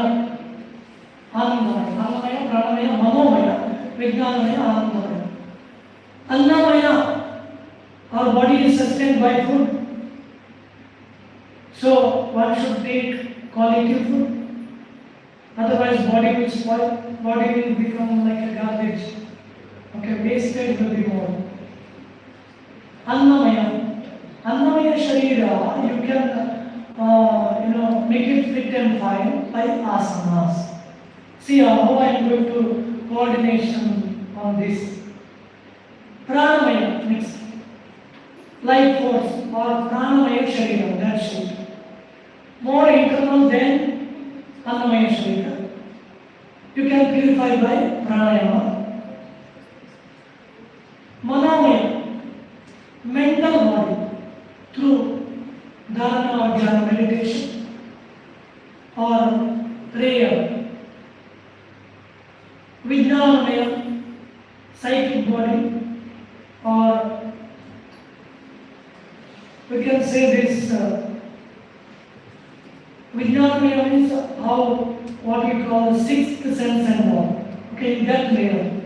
Anandamaya. Annamaya, Pranamaya, Mamomaya, Vijnanamaya, Anandamaya. Annamaya, our body is sustained by food. So one should take quality food. Otherwise body will spoil, body will become like a garbage. Okay, wastage will be more. Annamaya. Annamaya Sharira, you can make it fit and fine by asanas. See how I am going to coordination on this. Pranamaya, next. Life force or Pranamaya Sharira, that shape. More internal than Annamaya Sharira. You can purify by pranayama. Manomaya, mental body, through dharana or dhyana meditation or prayer. Vijnanamaya, psychic body, or we can say this Vijnanamaya means how, what you call sixth sense and all. Okay, that layer.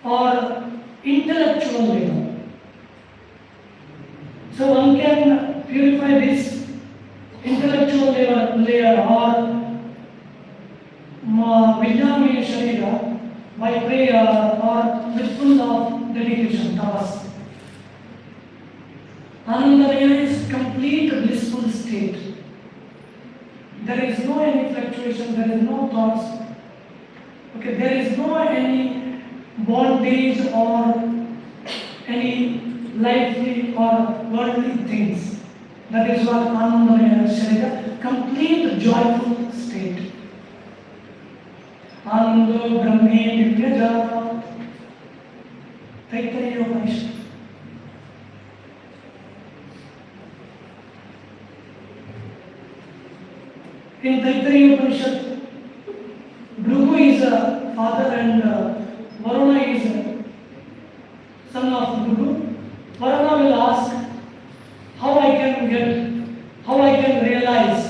Or intellectual layer. So one can purify this intellectual layer or Vijnanamaya Sharira by prayer or with full of dedication, tapas. Anandamaya is complete blissful state. There is no any fluctuation, there is no thoughts. Okay, there is no any bondage or any lively or worldly things. That is what Anandamaya Sharira, complete joyful state. Anando Brahme Divyajana. Taittiriya Upanishad. In Taittiriya Upanishad, Bhrigu is a father and Varuna is a son of Bhrigu. Varuna will ask how I can realize.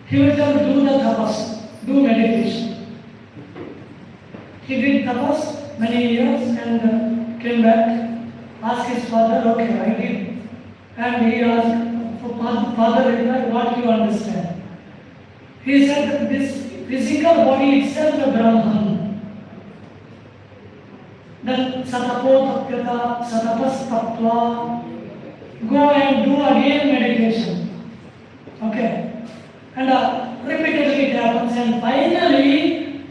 He will tell do the tapas, do meditation. He did tapas many years and came back, asked his father, okay, I did. And he asked, father replied, what do you understand? He said that this physical body itself is a Brahman. Then Satapo Tapyata, Satapas Tapva, go and do again meditation. Okay. And repeatedly it happens, and finally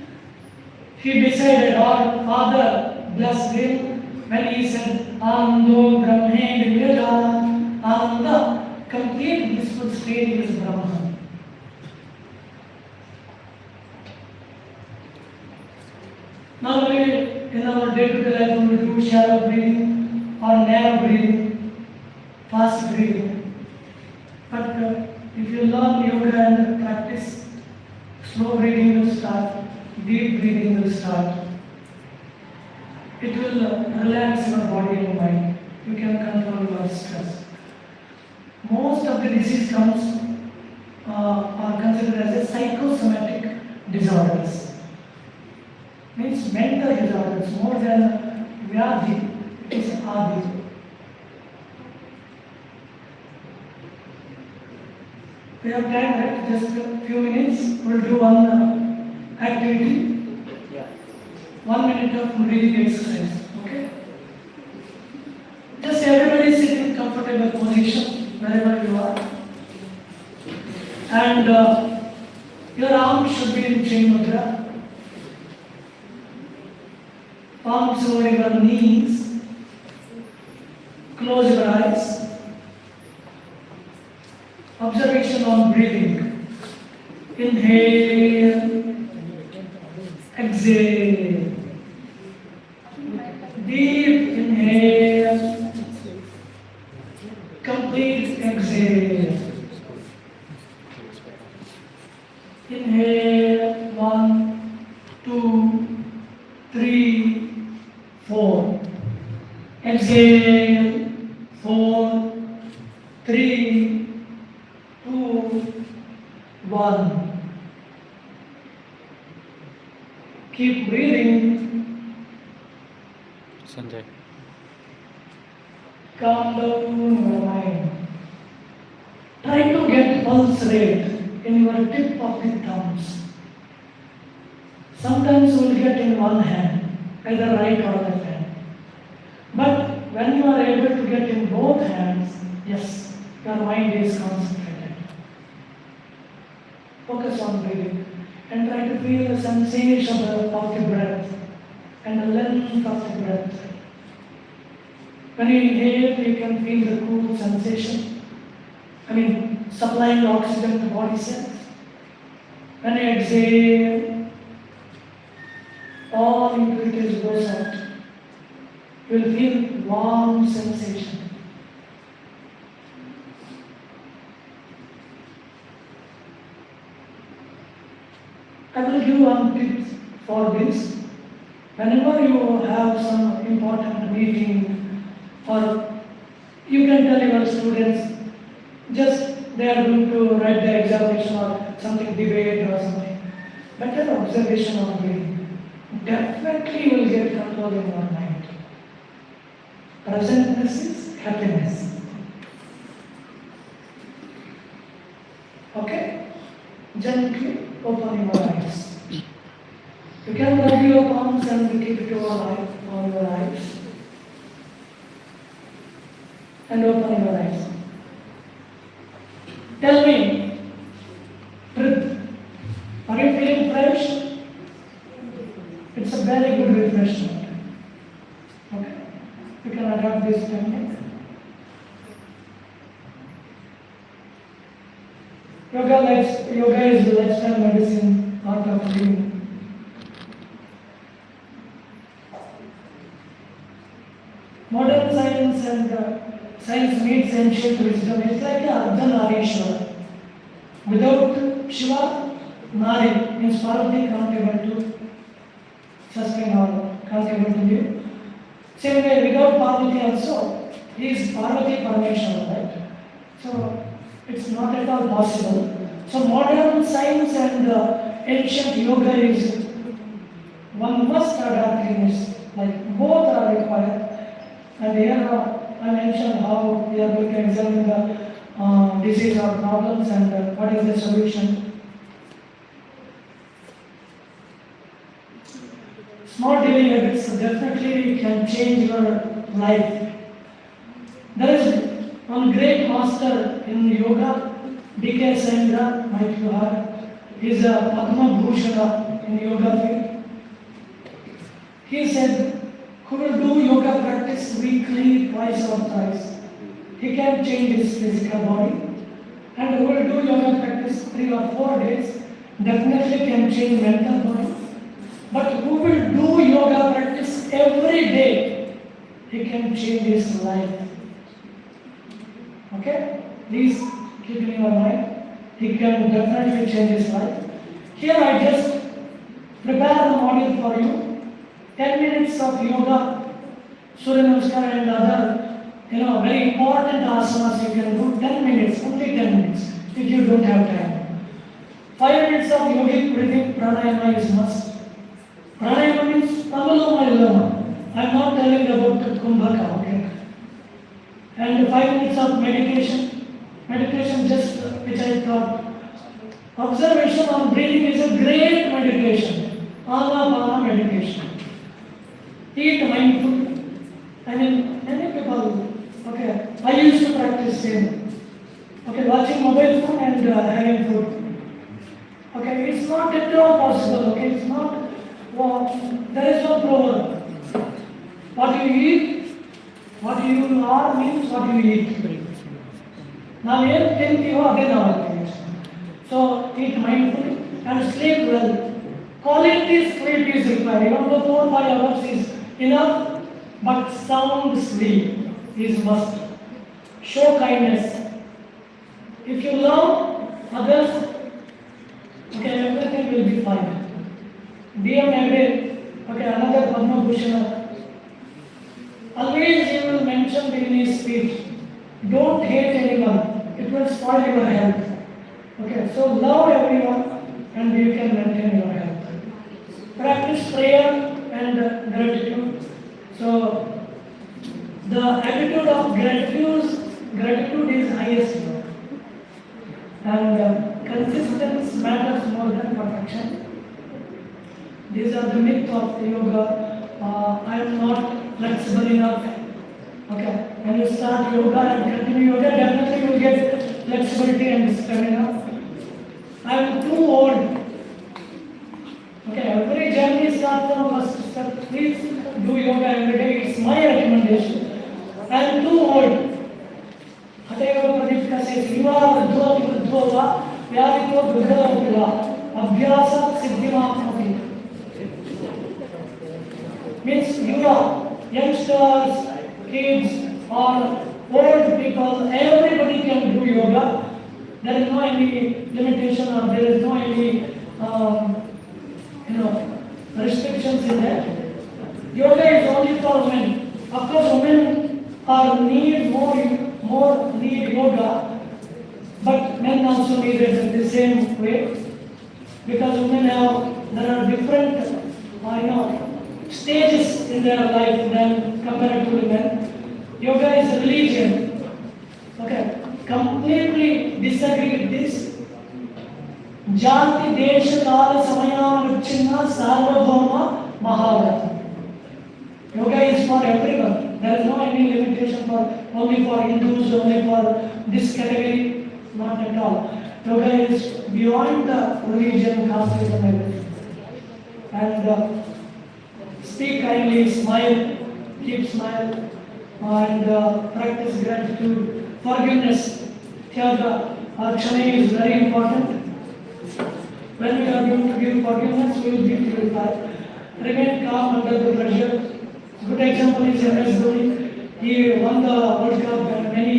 he decided, or father blessed him when he said, Anando Brahme Divyajana, Ananda, complete blissful state is Brahman. Normally in our day-to-day life we do shallow breathing or narrow breathing, fast breathing. But if you learn yoga and practice, slow breathing will start, deep breathing will start. It will relax your body and mind. You can control your stress. Most of the disease comes are considered as a psychosomatic disorders. Means mental disorders more than vyadhi, it is adi. We have time, right? Just a few minutes. We'll do one activity.
Yeah.
1 minute of breathing exercise. Okay? Just everybody sit in comfortable position wherever you are. And your arms should be in chain mudra. Palms over your knees. Close your eyes. Observation on breathing. Inhale. Exhale. Deep inhale. Complete exhale. Inhale. 1, 2, 3, 4. Exhale. 4, 3, 2, 1. Keep breathing.
Sanjay.
Calm down your mind. Try to get pulse rate in your tip of the thumbs. Sometimes you will get in one hand, either right or left hand. But when you are able to get in both hands, yes, your mind is concentrated. Focus on breathing and try to feel the sensation of the breath and the length of the breath. When you inhale, you can feel the cool sensation. Supplying oxygen to body cells. When you exhale, all impurities goes out. You will feel warm sensation. I will give one tip for this. Whenever you have some important meeting, or you can tell your students, just they are going to write the examination or something, debate or something. Better observation on breathing. Definitely you will get control in your mind. Presentness is happiness. Okay? Gently open your eyes. You can rub your palms and keep it on your eyes. And open your eyes. Tell me, truth. Are you feeling fresh? It's a very good refreshment. Okay? You can adopt this technique. Yoga is lifestyle medicine, art of living. Modern science and science meets ancient wisdom. It's like a Ardhanarishwar. Without Shiva, Nari means Parvati can't able to sustain or can't able to live. Same way, without Parvati also, he is Parvati Parameshwara, right? So it's not at all possible. So modern science and ancient yoga is one must adapt in this. Like both are required. And here I mentioned how we are going to examine the disease or problems and what is the solution. Small daily habits definitely can change your life. There is one great master in yoga, BTI, might you heard. He is a Padma Bhushana in yoga field. He said, who will do yoga practice weekly, twice or thrice, he can change his physical body. And who will do yoga practice 3 or 4 days, definitely can change mental body. But who will do yoga practice every day, he can change his life. Okay? Please keep in your mind, he can definitely change his life. Here I just prepare the module for you. 10 minutes of yoga, Surya Namaskar and other, very important asanas you can do. 10 minutes, only 10 minutes, if you don't have time. 5 minutes of yogic breathing, pranayama is must. Pranayama means Amaloma Ilama. I am not telling about the Kumbhaka, okay? And 5 minutes of meditation. Meditation just, which I thought, Observation on breathing is a great meditation. Anapana meditation. Eat mindful. I mean, many people, okay, I used to practice same. Okay, watching mobile phone and having food. Okay, it's not at all possible. Okay, it's not, well, there is no proverb. What you eat, what you are means what you eat. Now, so eat mindfully and sleep well. Quality sleep is required. Even though 4-5 hours is enough, but sound sleep is must. Show kindness. If you love others, okay, everything will be fine. DM Nagde, okay, another Padma Bhushan. Always he will mention in his speech, don't hate anyone, it will spoil your health. Okay, so love everyone and you can maintain your health. Practice prayer and gratitude. So the attitude of gratitude is highest. And consistency matters more than perfection. These are the myth of yoga. I am not flexible enough. Okay, when you start yoga and continue yoga, definitely you will get flexibility and stamina. I am too old. Okay, every journey starts from first step. Please do yoga every day. It's my recommendation. I am too old. Hatayava Pradipka says, Yuva Vruddha Vruddhova Vyadito Vruddha Vruddha Abhyasa Siddhimapati. Means Yuva, youngsters, kids, or old people, everybody can do yoga. There is no any limitation or there is no any restrictions in that. Yoga is only for men. Of course, women are need more need yoga, but men also need it in the same way because women there are different stages in their life than compared to men. Yoga is a religion. Okay, completely disagree with this. Jati Desha Kala Samayam Vichhinna Sarvabhauma Mahavrat. Yoga is for everyone. There is no any limitation for only for Hindus, only for this category. Not at all. Yoga is beyond the religion, caste, and everything. And speak kindly, smile, keep smile, and practice gratitude, forgiveness. Tyaga, Akshane is very important. When we are going to give forgiveness, we will be purified. Remain calm under the pressure. Good example is MS Dhoni. He won the World Cup and many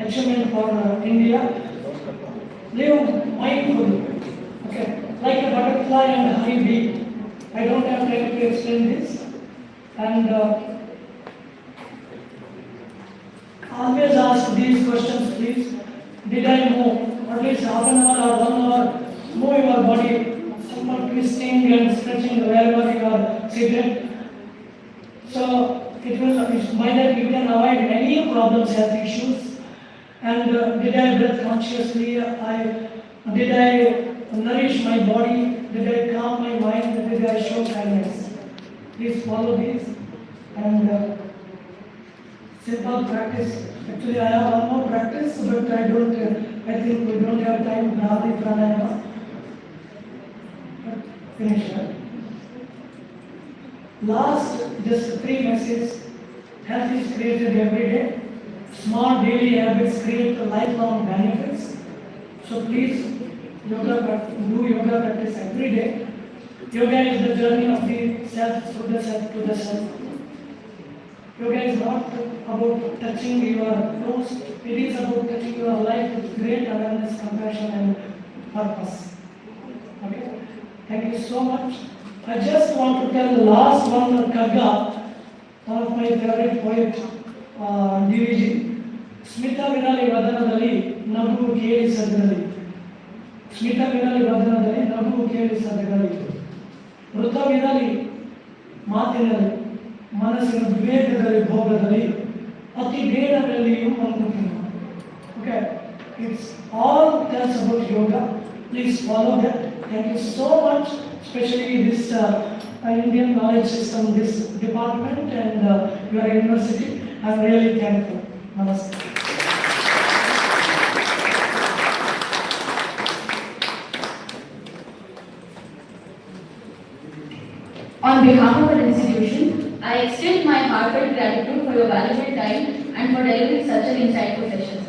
achievement for India. Live mindfully. Okay, like a butterfly and a honeybee. I don't have time to explain this. And always ask these questions, please. Did I move? At least half an hour or 1 hour, move your body, some twisting and stretching wherever you are seated. So it will, by that you can avoid many problems, health issues. And did I breathe consciously? Did I nourish my body? Did I calm my mind? Did I show kindness? Please follow these and simple practice. Actually, I have one more practice, but I think we don't have time. Bhavani Pranayama. Finish that. Last, just 3 messages. Health is created every day. Small daily habits create lifelong benefits. So please, do yoga practice every day. Yoga is the journey of the self to the self to the self. Yoga is not about touching your toes. It is about touching your life with great awareness, compassion, and purpose. Okay. Thank you so much. I just want to tell the last one, Kagga, one of my favorite poet, DVG. Smita Vinali Vadanadali, Nagu Keli Sadgali. Smita Vinali Vadanadali, Nagu Keli Sadgali. Ruta Vinali, Matinali, Manasina Vivekadali Bhogadali, Ati Vedadali, okay. It's all tells about yoga. Please follow that. Thank you so much, especially this Indian knowledge system, this department and your university. I'm really thankful. Namaste.
On behalf of our institution, I extend my heartfelt gratitude for your valuable time and for delivering such an insightful session.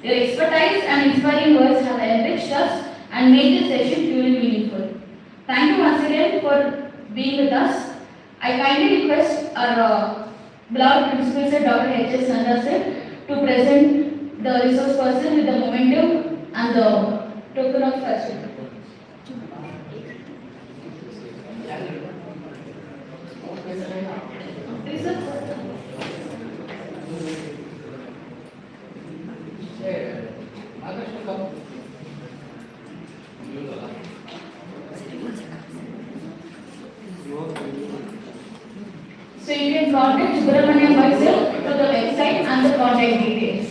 Your expertise and inspiring words have enriched us and made this session truly meaningful. Thank you once again for being with us. I kindly request our beloved Principal Sir Dr. H.S. Nanda sir to present the resource person with the momentum and the token of gratitude. Please, sir. So you can contact Subramaniam Vatsal to the website and the contact details.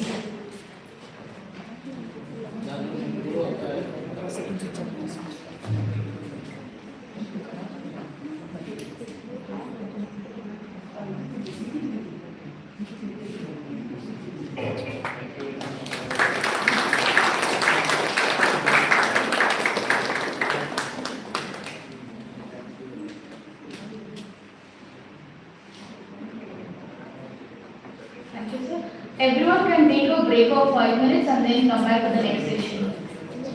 Thank you, sir. Everyone can take a break of 5 minutes and then come back for the next session.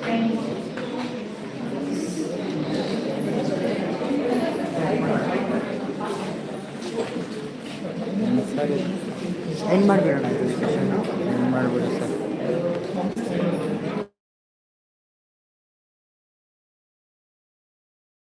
Thank you.
End ಮಾಡಿಬಿಡೋಣ session end ಮಾಡಿಬಿಡಿ sir